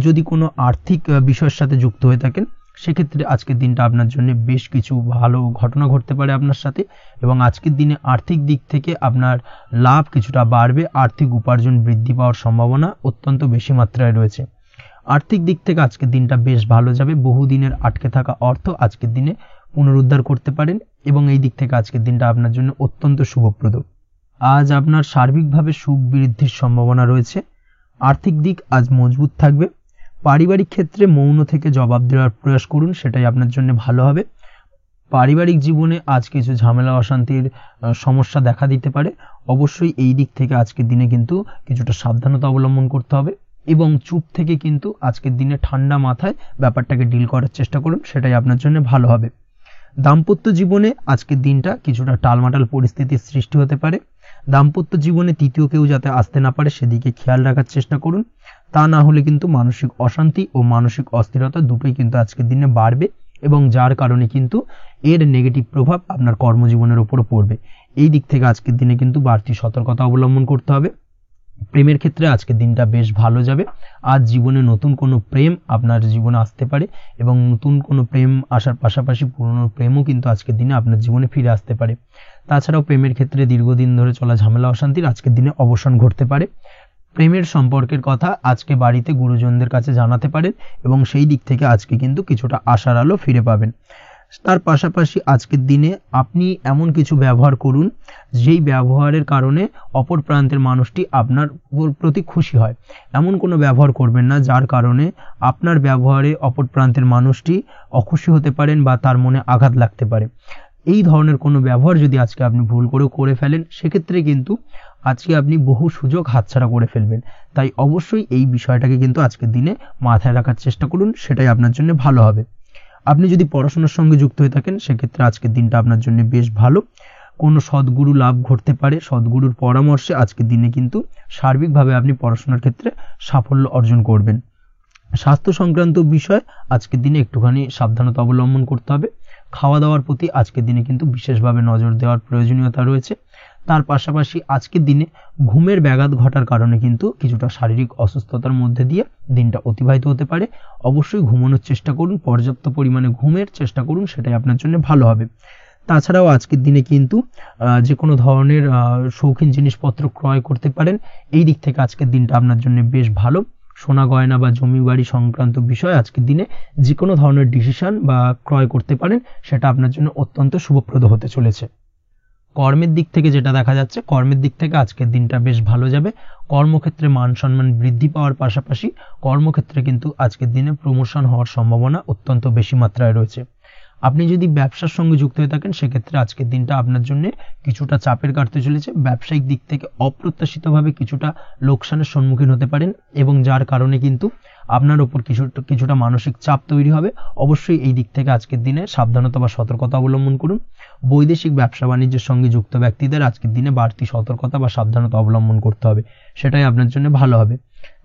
যদি কোনো আর্থিক বিষয়ের সাথে যুক্ত হয়ে থাকেন সেক্ষেত্রে আজকের দিনটা আপনার জন্য বেশ কিছু ভালো ঘটনা ঘটতে পারে আপনার সাথে এবং আজকের দিনে আর্থিক দিক থেকে আপনার লাভ কিছুটা বাড়বে। আর্থিক উপার্জন বৃদ্ধি পাওয়ার সম্ভাবনা অত্যন্ত বেশি মাত্রায় রয়েছে। আর্থিক দিক থেকে আজকের দিনটা বেশ ভালো যাবে। বহুদিনের আটকে থাকা অর্থ আজকের দিনে পুনরুদ্ধার করতে পারেন এবং এই দিক থেকে আজকের দিনটা আপনার জন্য অত্যন্ত শুভপ্রদ। আজ আপনার সার্বিকভাবে সুখ বৃদ্ধির সম্ভাবনা রয়েছে। আর্থিক দিক আজ মজবুত থাকবে। পারিবারিক ক্ষেত্রে মৌন থেকে জবাব দেওয়ার প্রয়াস করুন, সেটাই আপনার জন্য ভালো হবে। পারিবারিক জীবনে আজ কিছু ঝামেলা অশান্তির সমস্যা দেখা দিতে পারে। অবশ্যই এই দিক থেকে আজকের দিনে কিন্তু কিছুটা সাবধানতা অবলম্বন করতে হবে এবং চুপ থেকে কিন্তু আজকের দিনে ঠান্ডা মাথায় ব্যাপারটাকে ডিল করার চেষ্টা করুন, সেটাই আপনার জন্য ভালো হবে। দাম্পত্য জীবনে আজকের দিনটা কিছুটা টালমাটাল পরিস্থিতির সৃষ্টি হতে পারে। দাম্পত্য জীবনে তৃতীয় কেউ যাতে আসতে না পারে সেদিকে খেয়াল রাখার চেষ্টা করুন। তা না হলে কিন্তু মানসিক অশান্তি ও মানসিক অস্থিরতা দুটোই কিন্তু আজকের দিনে বাড়বে এবং যার কারণে কিন্তু এর নেগেটিভ প্রভাব আপনার কর্মজীবনের উপর পড়বে। এই দিক থেকে আজকের দিনে কিন্তু বাড়তি সতর্কতা অবলম্বন করতে হবে। প্রেমের ক্ষেত্রে আজকের দিনটা বেশ ভালো যাবে। আজ জীবনে নতুন কোনো প্রেম আপনার জীবনে আসতে পারে এবং নতুন কোনো প্রেম আসার পাশাপাশি পুরনো প্রেমও কিন্তু আজকের দিনে আপনার জীবনে ফিরে আসতে পারে। তাছাড়াও প্রেমের ক্ষেত্রে দীর্ঘদিন ধরে চলা ঝামেলা অশান্তির আজকের দিনে অবসান ঘটতে পারে। প্রেমের সম্পর্কের কথা আজকে বাড়িতে গুরুজনদের কাছে জানাতে পারেন এবং সেই দিক থেকে আজকে কিন্তু কিছুটা আশার আলো ফিরে পাবেন। তার পাশাপাশি আজকের দিনে আপনি এমন কিছু ব্যবহার করুন যেই ব্যবহারের কারণে অপর প্রান্তের মানুষটি আপনার প্রতি খুশি হয়। এমন কোনো ব্যবহার করবেন না যার কারণে আপনার ব্যবহারে অপর প্রান্তের মানুষটি অখুশি হতে পারেন বা তার মনে আঘাত লাগতে পারে। এই ধরনের কোনো ব্যবহার যদি আজকে আপনি ভুল করে ফেলেন সেক্ষেত্রে কিন্তু আজকে আপনি বহু সুযোগ হাতছাড়া করে ফেলবেন। তাই অবশ্যই এই বিষয়টাকে কিন্তু আজকের দিনে মাথায় রাখার চেষ্টা করুন, সেটাই আপনার জন্য ভালো হবে। আপনি যদি পড়াশোনার সঙ্গে যুক্ত হয়ে থাকেন সেক্ষেত্রে আজকের দিনটা আপনার জন্য বেশ ভালো। কোনো সদ্গুরু লাভ ঘটতে পারে। সদ্গুরুর পরামর্শে আজকের দিনে কিন্তু সার্বিকভাবে আপনি পড়াশোনার ক্ষেত্রে সাফল্য অর্জন করবেন। স্বাস্থ্য সংক্রান্ত বিষয় আজকের দিনে একটুখানি সাবধানতা অবলম্বন করতে হবে। খাওয়া দাওয়ার প্রতি আজকের দিনে কিন্তু বিশেষভাবে নজর দেওয়ার প্রয়োজনীয়তা রয়েছে। তার পাশাপাশি আজকের দিনে ঘুমের ব্যাঘাত ঘটার কারণে কিন্তু কিছুটা শারীরিক অসুস্থতার মধ্যে দিয়ে দিনটা অতিবাহিত হতে পারে। অবশ্যই ঘুমানোর চেষ্টা করুন, পর্যাপ্ত পরিমাণে ঘুমের চেষ্টা করুন, সেটাই আপনার জন্য ভালো হবে। তাছাড়াও আজকের দিনে কিন্তু যে কোনো ধরনের শৌখিন জিনিসপত্র ক্রয় করতে পারেন। এই দিক থেকে আজকের দিনটা আপনার জন্য বেশ ভালো। সোনা গয়না বা জমি বাড়ি সংক্রান্ত বিষয় আজকের দিনে যে কোনো ধরনের ডিসিশন বা ক্রয় করতে পারেন, সেটা আপনার জন্য অত্যন্ত শুভপ্রদ হতে চলেছে। কর্মের দিক থেকে যেটা দেখা যাচ্ছে, কর্মের দিক থেকে আজকের দিনটা বেশ ভালো যাবে। কর্মক্ষেত্রে মান সম্মান বৃদ্ধি পাওয়ার পাশাপাশি কর্মক্ষেত্রে কিন্তু আজকের দিনে প্রমোশন হওয়ার সম্ভাবনা অত্যন্ত বেশি মাত্রায় রয়েছে। আপনি যদি ব্যবসার সঙ্গে যুক্ত হয়ে থাকেন সেক্ষেত্রে আজকের দিনটা আপনার জন্য কিছুটা চাপের কাটতে চলেছে। ব্যবসায়িক দিক থেকে অপ্রত্যাশিতভাবে কিছুটা লোকসানের সম্মুখীন হতে পারেন এবং যার কারণে কিন্তু আপনার উপর কিছুটা মানসিক চাপ তৈরি হবে। অবশ্যই এই দিক থেকে আজকের দিনে সাবধানতা বা সতর্কতা অবলম্বন করুন। বৈদেশিক ব্যবসা বাণিজ্যের সঙ্গে যুক্ত ব্যক্তিদের আজকের দিনে বাড়তি সতর্কতা বা সাবধানতা অবলম্বন করতে হবে, সেটাই আপনার জন্য ভালো হবে।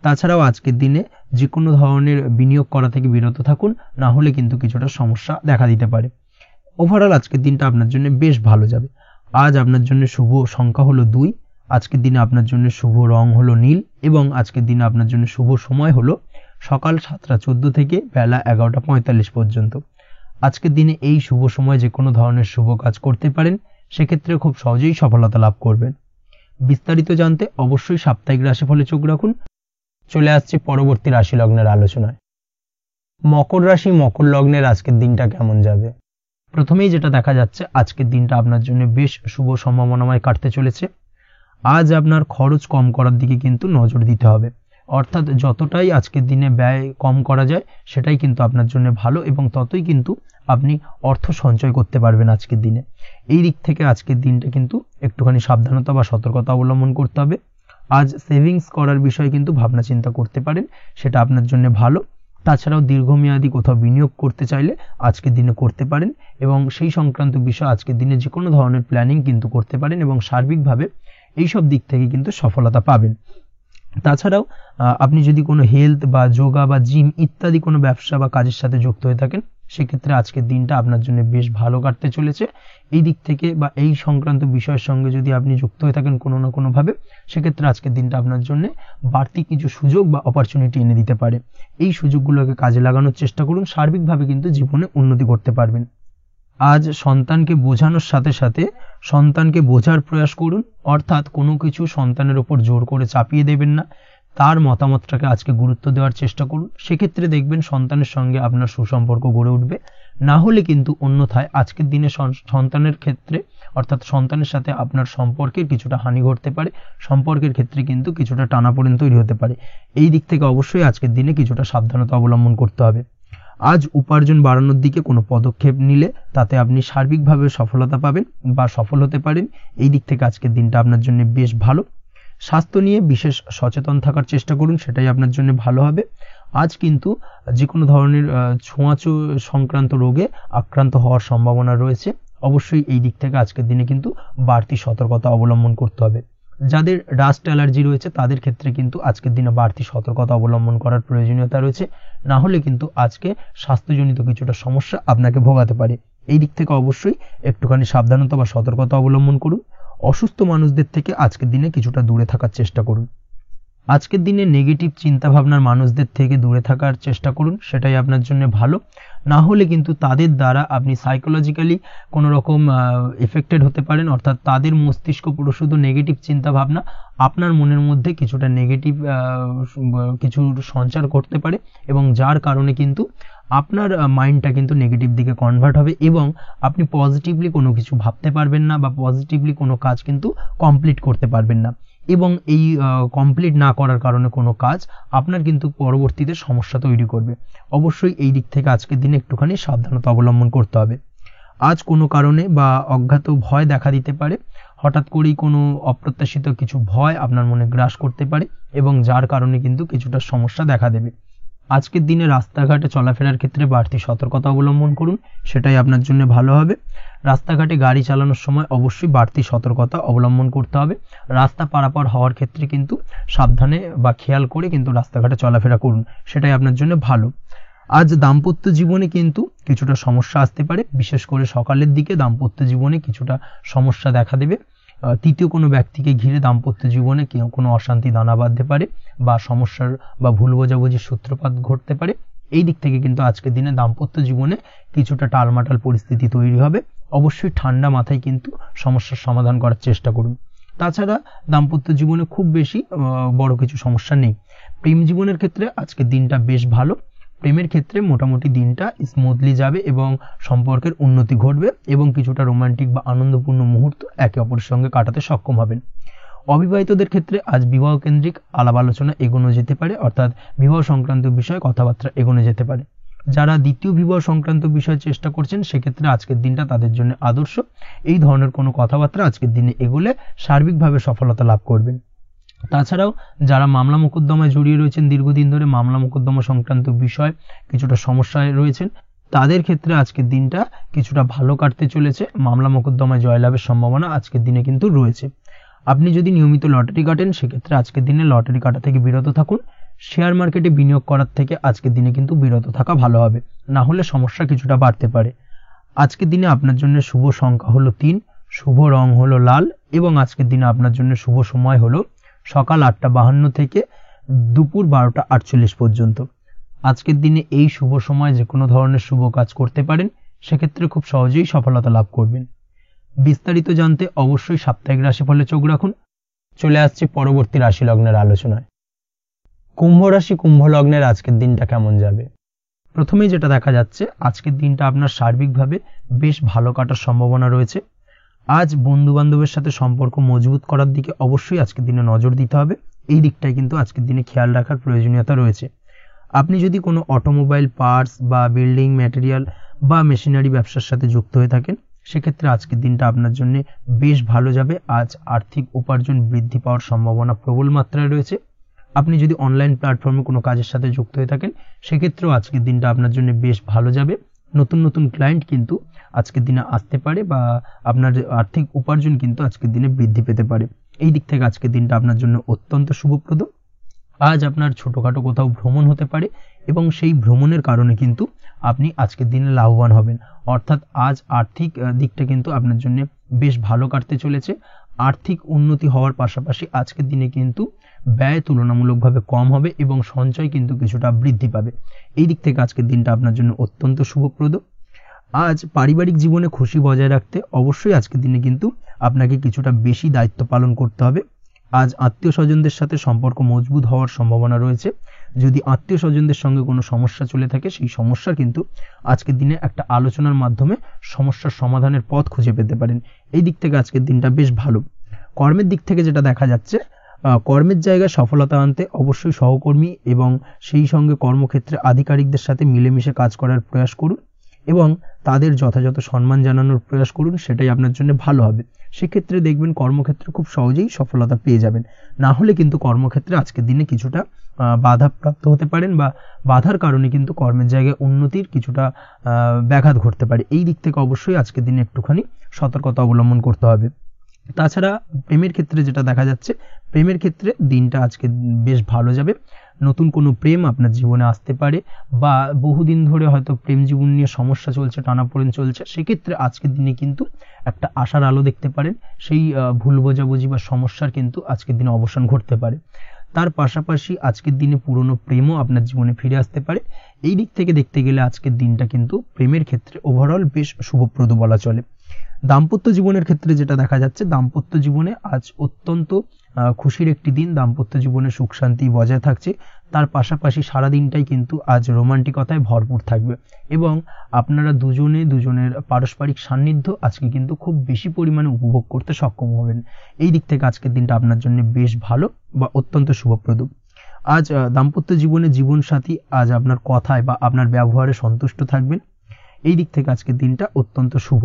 তাছাড়াও আজকের দিনে যে কোনো ধরনের বিনিয়োগ করা থেকে বিরত থাকুন, না হলে কিন্তু কিছুটা সমস্যা দেখা দিতে পারে। ওভারঅল আজকের দিনটা আপনার জন্য বেশ ভালো যাবে। আজ আপনার জন্য শুভ সংখ্যা হলো 2, আজকের দিনে আপনার জন্য শুভ রং হলো নীল এবং আজকের দিনে আপনার জন্য শুভ সময় হলো সকাল 7:14 থেকে বেলা 11:45 পর্যন্ত। আজকের দিনে এই শুভ সময় যে কোনো ধরনের শুভ কাজ করতে পারেন, সেক্ষেত্রে খুব সহজেই সফলতা লাভ করবেন। বিস্তারিত জানতে অবশ্যই সাপ্তাহিক রাশিফলে চোখ রাখুন। চলে আসছে পরবর্তী রাশি লগ্নের আলোচনায়। মকর রাশি মকর লগ্নের আজকের দিনটা কেমন যাবে? প্রথমেই যেটা দেখা যাচ্ছে, আজকের দিনটা আপনার জন্য বেশ শুভ সম্ভাবনাময় কাটতে চলেছে। আজ আপনার খরচ কম করার দিকে কিন্তু নজর দিতে হবে, অর্থাৎ যতটাই আজকের দিনে ব্যয় কম করা যায় সেটাই কিন্তু আপনার জন্য ভালো এবং ততই কিন্তু আপনি অর্থ সঞ্চয় করতে পারবেন আজকের দিনে। এই দিক থেকে আজকের দিনটা কিন্তু একটুখানি সাবধানতা বা সতর্কতা অবলম্বন করতে হবে। আজ সেভিংস করার বিষয়ে কিন্তু ভাবনা চিন্তা করতে পারেন, সেটা আপনার জন্য ভালো। তাছাড়াও দীর্ঘমেয়াদী কোথাও বিনিয়োগ করতে চাইলে আজকের দিনে করতে পারেন এবং সেই সংক্রান্ত বিষয় আজকের দিনে যে কোনো ধরনের প্ল্যানিং কিন্তু করতে পারেন এবং সার্বিকভাবে এইসব দিক থেকে কিন্তু সফলতা পাবেন। তাছাড়াও আপনি যদি কোনো হেলথ বা যোগা বা জিম ইত্যাদি কোনো ব্যবসা বা কাজের সাথে যুক্ত হয়ে থাকেন, সেক্ষেত্রে আজকের দিনটা আপনার জন্য বেশ ভালো কাটতে চলেছে। এই দিক থেকে বা এই সংক্রান্ত বিষয়ের সঙ্গে যদি আপনি যুক্ত হয়ে থাকেন কোনো না কোনোভাবে, সেক্ষেত্রে আজকের দিনটা আপনার জন্য বাড়তি কিছু সুযোগ বা অপরচুনিটি এনে দিতে পারে। এই সুযোগগুলোকে কাজে লাগানোর চেষ্টা করুন, সার্বিকভাবে কিন্তু জীবনে উন্নতি করতে পারবেন। আজ সন্তানকে বোঝানোর সাথে সাথে সন্তানকে বোঝার প্রয়াস করুন, অর্থাৎ কোনো কিছু সন্তানের উপর জোর করে চাপিয়ে দেবেন না, তার মতামতটাকে আজকে গুরুত্ব দেওয়ার চেষ্টা করুন। সেক্ষেত্রে দেখবেন সন্তানের সঙ্গে আপনার সুসম্পর্ক গড়ে উঠবে। না হলে কিন্তু অন্যথায় আজকের দিনে সন্তানের ক্ষেত্রে অর্থাৎ সন্তানের সাথে আপনার সম্পর্কের কিছুটা হানি ঘটতে পারে, সম্পর্কের ক্ষেত্রে কিন্তু কিছুটা টানাপোড়েন তৈরি হতে পারে। এই দিক থেকে অবশ্যই আজকের দিনে কিছুটা সাবধানতা অবলম্বন করতে হবে। আজ উপার্জন বাড়ানোর দিকে কোনো পদক্ষেপ নিলে তাতে আপনি সার্বিকভাবে সফলতা পাবেন বা সফল হতে পারেন। এই দিক থেকে আজকের দিনটা আপনার জন্য বেশ ভালো। স্বাস্থ্য নিয়ে বিশেষ সচেতন থাকার চেষ্টা করুন, সেটাই আপনার জন্য ভালো হবে। আজ কিন্তু যে কোনো ধরনের ছোঁয়াচে সংক্রান্ত রোগে আক্রান্ত হওয়ার সম্ভাবনা রয়েছে। অবশ্যই এই দিক থেকে আজকের দিনে কিন্তু বাড়তি সতর্কতা অবলম্বন করতে হবে। যাদের ডাস্ট অ্যালার্জি রয়েছে তাদের ক্ষেত্রে কিন্তু আজকের দিনে বাড়তি সতর্কতা অবলম্বন করার প্রয়োজনীয়তা রয়েছে, না হলে কিন্তু আজকে স্বাস্থ্যজনিত কিছুটা সমস্যা আপনাকে ভোগাতে পারে। এই দিক থেকে অবশ্যই একটুখানি সাবধানতা বা সতর্কতা অবলম্বন করুন। অসুস্থ মানুষদের থেকে আজকের দিনে কিছুটা দূরে থাকার চেষ্টা করুন। আজকের দিনে নেগেটিভ চিন্তাভাবনার মানুষদের থেকে দূরে থাকার চেষ্টা করুন, সেটাই আপনার জন্য ভালো। না হলে কিন্তু তাদের দ্বারা আপনি সাইকোলজিক্যালি কোনো রকম এফেক্টেড হতে পারেন, অর্থাৎ তাদের মস্তিষ্ক পুরো শুধু নেগেটিভ চিন্তাভাবনা আপনার মনের মধ্যে কিছুটা নেগেটিভ কিছু সঞ্চার করতে পারে এবং যার কারণে কিন্তু আপনার মাইন্ডটা কিন্তু নেগেটিভ দিকে কনভার্ট হবে এবং আপনি পজিটিভলি কোনো কিছু ভাবতে পারবেন না বা পজিটিভলি কোনো কাজ কিন্তু কমপ্লিট করতে পারবেন না এবং এই কমপ্লিট না করার কারণে কোনো কাজ আপনার কিন্তু পরবর্তীতে সমস্যা তৈরি করবে। অবশ্যই এই দিক থেকে আজকের দিনে একটুখানি সাবধানতা অবলম্বন করতে হবে। আজ কোনো কারণে বা অজ্ঞাত ভয় দেখা দিতে পারে, হঠাৎ করেই কোনো অপ্রত্যাশিত কিছু ভয় আপনার মনে গ্রাস করতে পারে এবং যার কারণে কিন্তু কিছুটা সমস্যা দেখা দেবে। আজকের দিনে রাস্তাঘাটে চলাফেরার ক্ষেত্রে বাড়তি সতর্কতা অবলম্বন করুন, সেটাই আপনার জন্য ভালো হবে। রাস্তাঘাটে গাড়ি চালানোর সময় অবশ্যই বাড়তি সতর্কতা অবলম্বন করতে হবে। রাস্তা পারাপার হওয়ার ক্ষেত্রে কিন্তু সাবধানে বা খেয়াল করে কিন্তু রাস্তাঘাটে চলাফেরা করুন, সেটাই আপনার জন্য ভালো। আজ দাম্পত্য জীবনে কিন্তু কিছুটা সমস্যা আসতে পারে, বিশেষ করে সকালের দিকে দাম্পত্য জীবনে কিছুটা সমস্যা দেখা দেবে। তৃতীয় কোনো ব্যক্তিকে ঘিরে দাম্পত্য জীবনে কোনো অশান্তি দানা বাঁধতে পারে বা সমস্যার বা ভুল বোঝাবুঝির সূত্রপাত ঘটতে পারে। এই দিক থেকে কিন্তু আজকের দিনে দাম্পত্য জীবনে কিছুটা টালমাটাল পরিস্থিতি তৈরি হবে। অবশ্যই ঠান্ডা মাথায় কিন্তু সমস্যার সমাধান করার চেষ্টা করুন। তাছাড়া দাম্পত্য জীবনে খুব বেশি বড় কিছু সমস্যা নেই। প্রেম জীবনের ক্ষেত্রে আজকের দিনটা বেশ ভালো। প্রেমের ক্ষেত্রে মোটামুটি দিনটা স্মুথলি যাবে এবং সম্পর্কের উন্নতি ঘটবে এবং কিছুটা রোমান্টিক বা আনন্দপূর্ণ মুহূর্ত একে অপরের সঙ্গে কাটাতে সক্ষম হবেন। অবিবাহিতদের ক্ষেত্রে আজ বিবাহ কেন্দ্রিক আলাপ আলোচনা এগোনো যেতে পারে, অর্থাৎ বিবাহ সংক্রান্ত বিষয়ে কথাবার্তা এগোনো যেতে পারে। যারা দ্বিতীয় বিবাহ সংক্রান্ত বিষয়ে চেষ্টা করছেন সেক্ষেত্রে আজকের দিনটা তাদের জন্য আদর্শ। এই ধরনের কোনো কথাবার্তা আজকের দিনে এগোলে সার্বিকভাবে সফলতা লাভ করবেন। তাছাড়াও যারা মামলা মোকদ্দমায় জড়িয়ে রয়েছেন, দীর্ঘদিন ধরে মামলা মোকদ্দমা সংক্রান্ত বিষয় কিছুটা সমস্যায় রয়েছেন, তাদের ক্ষেত্রে আজকের দিনটা কিছুটা ভালো কাটতে চলেছে। মামলা মোকদ্দমায় জয়লাভের সম্ভাবনা আজকের দিনে কিন্তু রয়েছে। আপনি যদি নিয়মিত লটারি কাটেন সেক্ষেত্রে আজকের দিনে লটারি কাটা থেকে বিরত থাকুন। শেয়ার মার্কেটে বিনিয়োগ করার থেকে আজকের দিনে কিন্তু বিরত থাকা ভালো হবে, না হলে সমস্যা কিছুটা বাড়তে পারে। আজকের দিনে আপনার জন্য শুভ সংখ্যা হলো 3, শুভ রং হলো লাল এবং আজকের দিনে আপনার জন্য শুভ সময় হলো সকাল 8:52 থেকে দুপুর 12:48 পর্যন্ত। আজকের দিনে এই শুভ সময় যে কোনো ধরনের শুভ কাজ করতে পারেন, সেক্ষেত্রে খুব সহজেই সফলতা লাভ করবেন। বিস্তারিত জানতে অবশ্যই সাপ্তাহিক রাশিফলে চোখ রাখুন। চলে আসছি পরবর্তী রাশি লগ্নের আলোচনায়। কুম্ভ রাশি, কুম্ভ লগ্নের আজকের দিনটা কেমন যাবে? প্রথমেই যেটা দেখা যাচ্ছে, আজকের দিনটা আপনার সার্বিকভাবে বেশ ভালো কাটার সম্ভাবনা রয়েছে। আজ বন্ধু বান্ধবের সাথে সম্পর্ক মজবুত করার দিকে অবশ্যই আজকের দিনে নজর দিতে হবে। এই দিকটাই কিন্তু আজকের দিনে খেয়াল রাখার প্রয়োজনীয়তা রয়েছে। আপনি যদি কোনো অটোমোবাইল পার্টস বা বিল্ডিং ম্যাটেরিয়াল বা মেশিনারি ব্যবসার সাথে যুক্ত হয়ে থাকেন, সেক্ষেত্রে আজকের দিনটা আপনার জন্য বেশ ভালো যাবে। আজ আর্থিক উপার্জন বৃদ্ধি পাওয়ার সম্ভাবনা প্রবল মাত্রায় রয়েছে। আপনি যদি অনলাইন প্ল্যাটফর্মে কোনো কাজের সাথে যুক্ত হয়ে থাকেন, সেক্ষেত্রেও আজকের দিনটা আপনার জন্য বেশ ভালো যাবে। নতুন নতুন ক্লায়েন্ট কিন্তু আজকের দিনে আসতে পারে বা আপনার আর্থিক উপার্জন কিন্তু আজকের দিনে বৃদ্ধি পেতে পারে। এই দিক থেকে আজকের দিনটা আপনার জন্য অত্যন্ত শুভপ্রদ। আজ আপনার ছোটখাটো কোথাও ভ্রমণ হতে পারে এবং সেই ভ্রমণের কারণে কিন্তু আপনি আজকের দিনে লাভবান হবেন। অর্থাৎ আজ আর্থিক দিকটা কিন্তু আপনার জন্য বেশ ভালো কাটতে চলেছে। আর্থিক উন্নতি হওয়ার পাশাপাশি আজকের দিনে কিন্তু ব্যয় তুলনামূলকভাবে কম হবে এবং সঞ্চয় কিন্তু কিছুটা বৃদ্ধি পাবে। এই দিক থেকে আজকের দিনটা আপনার জন্য অত্যন্ত শুভপ্রদ। আজ পারিবারিক জীবনে খুশি বজায় রাখতে অবশ্যই আজকের দিনে কিন্তু আপনাকে কিছুটা বেশি দায়িত্ব পালন করতে হবে। আজ আত্মীয় স্বজনদের সাথে সম্পর্ক মজবুত হওয়ার সম্ভাবনা রয়েছে। যদি আত্মীয় স্বজনদের সঙ্গে কোনো সমস্যা চলে থাকে, সেই সমস্যা কিন্তু আজকের দিনে একটা আলোচনার মাধ্যমে সমস্যার সমাধানের পথ খুঁজে পেতে পারেন। এই দিক থেকে আজকের দিনটা বেশ ভালো। কর্মের দিক থেকে যেটা দেখা যাচ্ছে, কর্মের জায়গায় সফলতা আনতে অবশ্যই সহকর্মী এবং সেই সঙ্গে কর্মক্ষেত্রে আধিকারিকদের সাথে মিলেমিশে কাজ করার প্রয়াস করুন এবং তাদের যথাযথ সম্মান জানানোর প্রয়াস করুন, সেটাই আপনার জন্য ভালো হবে। সেক্ষেত্রে দেখবেন কর্মক্ষেত্রে খুব সহজেই সফলতা পেয়ে যাবেন। না হলে কিন্তু কর্মক্ষেত্রে আজকের দিনে কিছুটা বাধাপ্রাপ্ত হতে পারেন বা বাধার কারণে কিন্তু কর্মের জায়গায় উন্নতির কিছুটা ব্যাঘাত ঘটতে পারে। এই দিক থেকে অবশ্যই আজকের দিনে একটুখানি সতর্কতা অবলম্বন করতে হবে। তাছাড়া প্রেমের ক্ষেত্রে যেটা দেখা যাচ্ছে, প্রেমের ক্ষেত্রে দিনটা আজকে বেশ ভালো যাবে। নতুন কোনো প্রেম আপনার জীবনে আসতে পারে বা বহুদিন ধরে হয়তো প্রেম জীবন নিয়ে সমস্যা চলছে, টানাপোড়েন চলছে, সেক্ষেত্রে আজকের দিনে কিন্তু একটা আশার আলো দেখতে পারেন। সেই ভুল বোঝাবুঝি বা সমস্যার কিন্তু আজকের দিনে অবসান ঘটতে পারে। তার পাশাপাশি আজকের দিনে পুরনো প্রেমও আপনার জীবনে ফিরে আসতে পারে। এই দিক থেকে দেখতে গেলে আজকের দিনটা কিন্তু প্রেমের ক্ষেত্রে ওভারঅল বেশ শুভপ্রদ বলা চলে। দাম্পত্য জীবনের ক্ষেত্রে যেটা দেখা যাচ্ছে, দাম্পত্য জীবনে আজ অত্যন্ত খুশির একটি দিন। দাম্পত্য জীবনে সুখ শান্তি বজায় থাকছে। তার পাশাপাশি সারা দিনটাই কিন্তু আজ রোমান্টিকতায় ভরপুর থাকবে এবং আপনারা দুজনের পারস্পরিক সান্নিধ্য আজকে কিন্তু খুব বেশি পরিমাণে উপভোগ করতে সক্ষম হবেন। এই দিক থেকে আজকের দিনটা আপনার জন্য বেশ ভালো বা অত্যন্ত শুভপ্রদ। আজ দাম্পত্য জীবনে জীবনসাথী আজ আপনার কথায় বা আপনার ব্যবহারে সন্তুষ্ট থাকবেন। এই দিক থেকে আজকের দিনটা অত্যন্ত শুভ।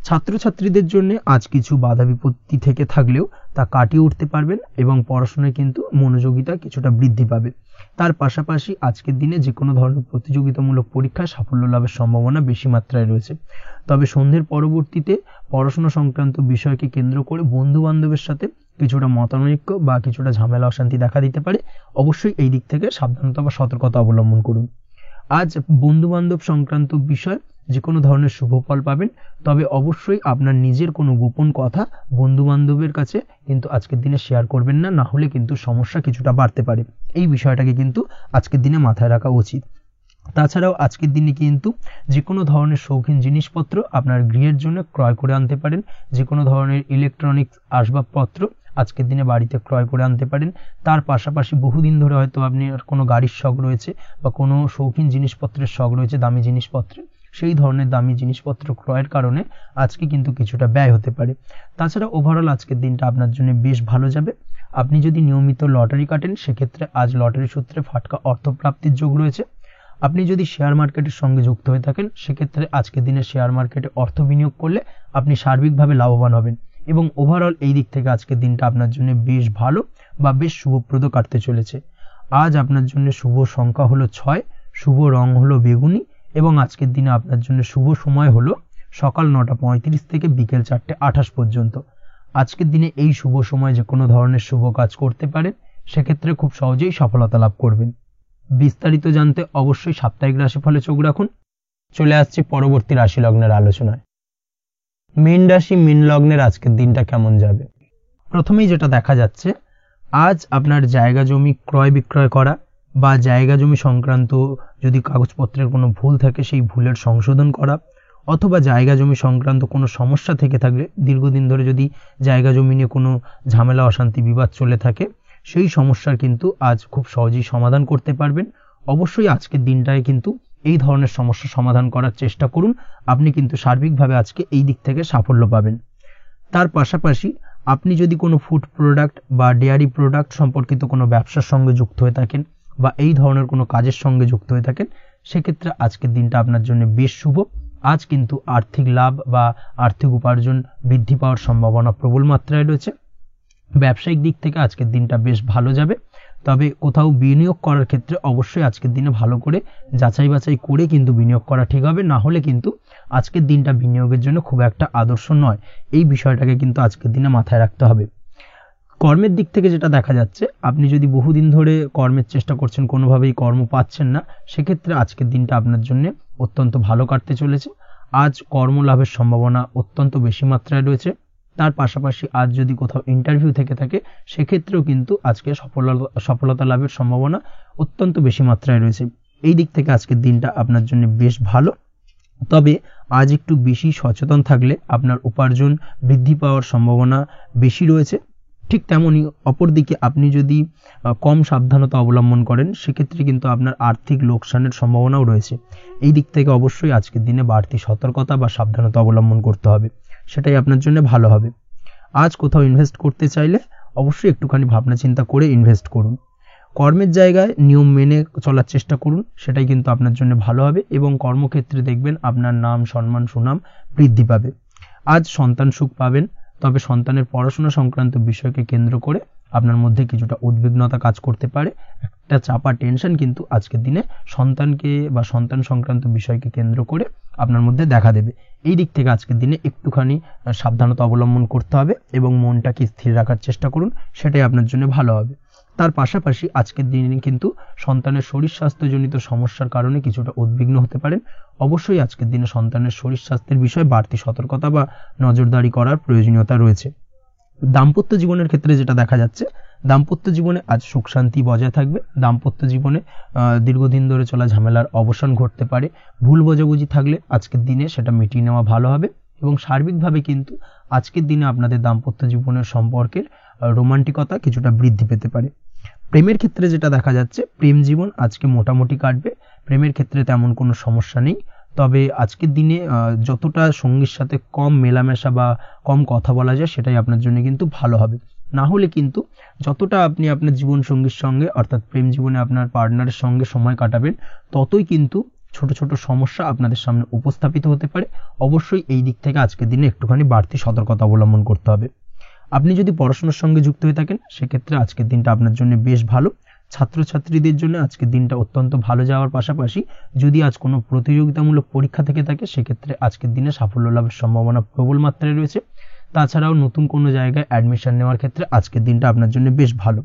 ছাত্রছাত্রীদের জন্য আজ কিছু বাধা বিপত্তি থেকে থাকলেও তা কাটিয়ে উঠতে পারবেন এবং পড়াশোনায় কিন্তু মনোযোগিতা কিছুটা বৃদ্ধি পাবে। তার পাশাপাশি আজকের দিনে যে কোনো ধরনের প্রতিযোগিতামূলক পরীক্ষায় সাফল্য লাভের সম্ভাবনা বেশি মাত্রায় রয়েছে। তবে সন্ধ্যের পরবর্তীতে পড়াশোনা সংক্রান্ত বিষয়কে কেন্দ্র করে বন্ধু বান্ধবের সাথে কিছুটা মতানৈক্য বা কিছুটা ঝামেলা অশান্তি দেখা দিতে পারে। অবশ্যই এই দিক থেকে সাবধানতা বা সতর্কতা অবলম্বন করুন। আজ বন্ধু বান্ধব সংক্রান্ত বিষয় যে কোনো ধরনের শুভ ফল পাবেন, তবে অবশ্যই আপনার নিজের কোনো গোপন কথা বন্ধু বান্ধবের কাছে কিন্তু আজকের দিনে শেয়ার করবেন না, না হলে কিন্তু সমস্যা কিছুটা বাড়তে পারে। এই বিষয়টাকে কিন্তু আজকের দিনে মাথায় রাখা উচিত। তাছাড়াও আজকের দিনে কিন্তু যে কোনো ধরনের শৌখিন জিনিসপত্র আপনার গৃহের জন্য ক্রয় করে আনতে পারেন। যে কোনো ধরনের ইলেকট্রনিক্স আসবাবপত্র আজকের দিনে বাড়িতে ক্রয় করে আনতে পারেন। তার পাশাপাশি বহুদিন ধরে হয়তো আপনি কোনো গাড়ির শখ রয়েছে বা কোনো শৌখিন জিনিসপত্রের শখ রয়েছে, দামি জিনিসপত্রের, সেই ধরনের দামি জিনিসপত্র ক্রয়ের কারণে আজকে কিন্তু কিছুটা ব্যয় হতে পারে। তাছাড়া ওভারঅল আজকের দিনটা আপনার জন্য বেশ ভালো যাবে। আপনি যদি নিয়মিত লটারি কাটেন, সেক্ষেত্রে আজ লটারি সূত্রে ফাটকা অর্থপ্রাপ্তির যোগ রয়েছে। আপনি যদি শেয়ার মার্কেটের সঙ্গে যুক্ত হয়ে থাকেন সেক্ষেত্রে আজকের দিনে শেয়ার মার্কেটে অর্থ বিনিয়োগ করলে আপনি সার্বিকভাবে লাভবান হবেন এবং ওভারঅল এই দিক থেকে আজকের দিনটা আপনার জন্য বেশ ভালো বা বেশ শুভপ্রদ কাটতে চলেছে। আজ আপনার জন্য শুভ সংখ্যা হলো 6, শুভ রং হলো বেগুনি এবং আজকের দিনে আপনার জন্য শুভ সময় হলো সকাল 9:35 থেকে বিকেল 4:28 পর্যন্ত। আজকের দিনে এই শুভ সময় যে কোনো ধরনের শুভ কাজ করতে পারেন, সেক্ষেত্রে খুব সহজেই সফলতা লাভ করবেন। বিস্তারিত জানতে অবশ্যই সাপ্তাহিক রাশিফলে চোখ রাখুন। চলে আসছি পরবর্তী রাশি লগ্নের আলোচনায়। মীন রাশি মীন লগ্নের আজকের দিনটা কেমন যাবে? প্রথমেই যেটা দেখা যাচ্ছে, আজ আপনার জায়গা জমি ক্রয় বিক্রয় করা বা জায়গা জমি সংক্রান্ত যদি কাগজপত্রের কোনো ভুল থাকে সেই ভুলের সংশোধন করা, অথবা জায়গা জমি সংক্রান্ত কোনো সমস্যা থেকে থাকলে দীর্ঘদিন ধরে যদি জায়গা জমি নিয়ে কোনো ঝামেলা অশান্তি বিবাদ চলে থাকে, সেই সমস্যার কিন্তু আজ খুব সহজেই সমাধান করতে পারবেন। অবশ্যই আজকের দিনটায় কিন্তু এই ধরনের সমস্যা সমাধান করার চেষ্টা করুন, আপনি কিন্তু সার্বিকভাবে আজকে এই দিক থেকে সাফল্য পাবেন। তার পাশাপাশি আপনি যদি কোনো ফুড প্রোডাক্ট বা ডেয়ারি প্রোডাক্ট সম্পর্কিত কোনো ব্যবসার সঙ্গে যুক্ত হয়ে থাকেন বা এই ধরনের কোনো কাজের সঙ্গে যুক্ত হয়ে থাকেন, সেক্ষেত্রে আজকের দিনটা আপনার জন্য বেশ শুভ। আজ কিন্তু আর্থিক লাভ বা আর্থিক উপার্জন বৃদ্ধি পাওয়ার সম্ভাবনা প্রবল মাত্রায় রয়েছে। ব্যবসায়িক দিক থেকে আজকের দিনটা বেশ ভালো যাবে, তবে কোথাও বিনিয়োগ করার ক্ষেত্রে অবশ্যই আজকের দিনে ভালো করে যাচাই বাছাই করে কিন্তু বিনিয়োগ করা ঠিক হবে, না হলে কিন্তু আজকের দিনটা বিনিয়োগের জন্য খুব একটা আদর্শ নয়। এই বিষয়টাকে কিন্তু আজকের দিনে মাথায় রাখতে হবে। কর্মের দিক থেকে যেটা দেখা যাচ্ছে, আপনি যদি বহুদিন ধরে কর্মের চেষ্টা করছেন, কোনোভাবেই কর্ম পাচ্ছেন না, সেক্ষেত্রে আজকের দিনটা আপনার জন্য অত্যন্ত ভালো কাটতে চলেছে। আজ কর্মলাভের সম্ভাবনা অত্যন্ত বেশি মাত্রায় রয়েছে। তার পাশাপাশি আজ যদি কোথাও ইন্টারভিউ থেকে থাকে, সেক্ষেত্রেও কিন্তু আজকে সফলতা লাভের সম্ভাবনা অত্যন্ত বেশি মাত্রায় রয়েছে। এই দিক থেকে আজকের দিনটা আপনার জন্য বেশ ভালো, তবে আজ একটু বেশি সচেতন থাকলে আপনার উপার্জন বৃদ্ধি পাওয়ার সম্ভাবনা বেশি রয়েছে। ঠিক তেমনি অপরদিকে আপনি যদি কম সাবধানতা অবলম্বন করেন, সেক্ষেত্রে কিন্তু আপনার আর্থিক লোকসানের সম্ভাবনাও রয়েছে। এই দিক থেকে অবশ্যই আজকের দিনে বাড়তি সতর্কতা বা সাবধানতা অবলম্বন করতে হবে, সেটাই আপনার জন্য ভালো হবে। আজ কোথাও ইনভেস্ট করতে চাইলে অবশ্যই একটুখানি ভাবনা চিন্তা করে ইনভেস্ট করুন। কর্মের জায়গায় নিয়ম মেনে চলার চেষ্টা করুন, সেটাই কিন্তু আপনার জন্য ভালো হবে এবং কর্মক্ষেত্রে দেখবেন আপনার নাম সম্মান সুনাম বৃদ্ধি পাবে। আজ সন্তান সুখ পাবেন, তবে সন্তানের পড়াশোনা সংক্রান্ত বিষয়কে কেন্দ্র করে আপনার মধ্যে কিছুটা উদ্বিগ্নতা কাজ করতে পারে। একটা চাপা টেনশন কিন্তু আজকের দিনে সন্তানকে বা সন্তান সংক্রান্ত বিষয়কে কেন্দ্র করে আপনার মধ্যে দেখা দেবে। এই দিক থেকে আজকের দিনে একটুখানি সাবধানতা অবলম্বন করতে হবে এবং মনটাকে স্থির রাখার চেষ্টা করুন, সেটাই আপনার জন্য ভালো হবে। তার পাশাপাশি আজকের দিনে কিন্তু সন্তানের শরীর স্বাস্থ্যজনিত সমস্যার কারণে কিছুটা উদ্বিগ্ন হতে পারেন। অবশ্যই আজকের দিনে সন্তানের শরীর স্বাস্থ্যের বিষয়ে বাড়তি সতর্কতা বা নজরদারি করার প্রয়োজনীয়তা রয়েছে। দাম্পত্য জীবনের ক্ষেত্রে যেটা দেখা যাচ্ছে, দাম্পত্য জীবনে আজ সুখ শান্তি বজায় থাকবে। দাম্পত্য জীবনে দীর্ঘদিন ধরে চলা ঝামেলার অবসান ঘটতে পারে। ভুল বোঝাবুঝি থাকলে আজকের দিনে সেটা মিটিয়ে নেওয়া ভালো হবে এবং সার্বিকভাবে কিন্তু আজকের দিনে আপনাদের দাম্পত্য জীবনের সম্পর্কের রোমান্টিকতা কিছুটা বৃদ্ধি পেতে পারে। প্রেমের ক্ষেত্রে যেটা দেখা যাচ্ছে, প্রেম জীবন আজকে মোটামুটি কাটবে। প্রেমের ক্ষেত্রে তেমন কোনো সমস্যা নেই, তবে আজকের দিনে যতটা সঙ্গীর সাথে কম মেলামেশা বা কম কথা বলা যায়, সেটাই আপনার জন্য কিন্তু ভালো হবে। না হলে কিন্তু যতটা আপনি আপনার জীবন সঙ্গীর সঙ্গে অর্থাৎ প্রেম জীবনে আপনার পার্টনারের সঙ্গে সময় কাটাবেন, ততই কিন্তু ছোট ছোট সমস্যা আপনাদের সামনে উপস্থাপিত হতে পারে। অবশ্যই এই দিক থেকে আজকের দিনে একটুখানি বাড়তি সতর্কতা অবলম্বন করতে হবে। আপনি যদি পড়াশোনার সঙ্গে যুক্ত হয়ে থাকেন, সেক্ষেত্রে আজকের দিনটা আপনার জন্য বেশ ভালো। ছাত্রছাত্রীদের জন্য আজকের দিনটা অত্যন্ত ভালো যাওয়ার পাশাপাশি যদি আজ কোনো প্রতিযোগিতামূলক পরীক্ষা থেকে থাকে, সেক্ষেত্রে আজকের দিনে সাফল্য লাভের সম্ভাবনা প্রবল মাত্রায় রয়েছে। তাছাড়াও নতুন কোনো জায়গায় অ্যাডমিশন নেওয়ার ক্ষেত্রে আজকের দিনটা আপনার জন্য বেশ ভালো।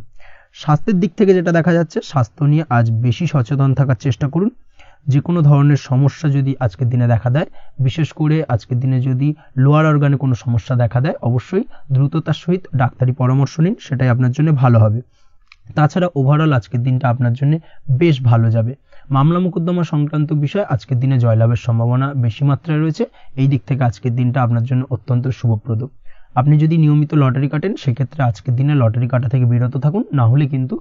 স্বাস্থ্যের দিক থেকে যেটা দেখা যাচ্ছে, স্বাস্থ্য নিয়ে আজ বেশি সচেতন থাকার চেষ্টা করুন। যে কোনো ধরনের সমস্যা যদি আজকের দিনে দেখা দেয়, বিশেষ করে আজকের দিনে যদি লোয়ার অর্গানে কোনো সমস্যা দেখা দেয়, অবশ্যই দ্রুততার সহিত ডাক্তারি পরামর্শ নিন, সেটাই আপনার জন্য ভালো হবে। তাছাড়া ওভারঅল আজকের দিনটা আপনার জন্য বেশ ভালো যাবে। মামলা মোকদ্দমা সংক্রান্ত বিষয় আজকের দিনে জয়লাভের সম্ভাবনা বেশি মাত্রায় রয়েছে। এই দিক থেকে আজকের দিনটা আপনার জন্য অত্যন্ত শুভপ্রদ। আপনি যদি নিয়মিত লটারি কাটেন, সেক্ষেত্রে আজকের দিনে লটারি কাটা থেকে বিরত থাকুন, না হলে কিন্তু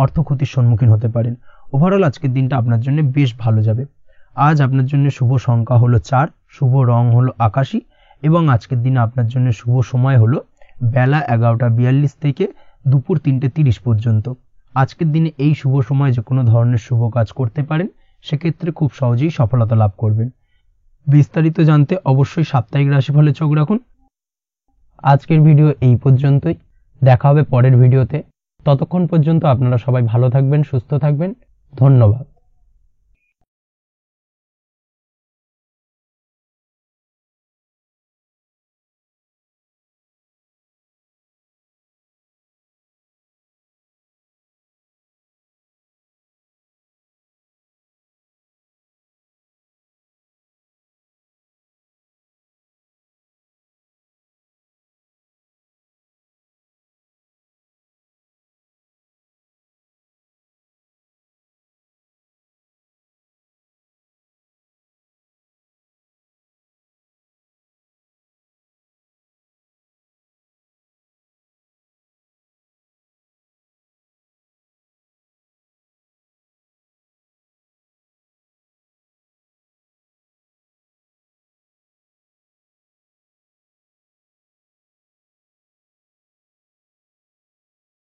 অর্থ ক্ষতির সম্মুখীন হতে পারেন। ওভারঅল আজকের দিনটা আপনার জন্য বেশ ভালো যাবে। আজ আপনার জন্য শুভ সংখ্যা হলো 4, শুভ রং হলো আকাশী এবং আজকের দিনে আপনার জন্য শুভ সময় হলো বেলা 11:42 থেকে দুপুর 3:30 পর্যন্ত। আজকের দিনে এই শুভ সময় যে কোনো ধরনের শুভ কাজ করতে পারেন, সেক্ষেত্রে খুব সহজেই সফলতা লাভ করবেন। বিস্তারিত জানতে অবশ্যই সাপ্তাহিক রাশিফলে চোখ রাখুন। আজকের ভিডিও এই পর্যন্তই, দেখা হবে পরের ভিডিওতে। ততক্ষণ পর্যন্ত আপনারা সবাই ভালো থাকবেন, সুস্থ থাকবেন। ধন্যবাদ।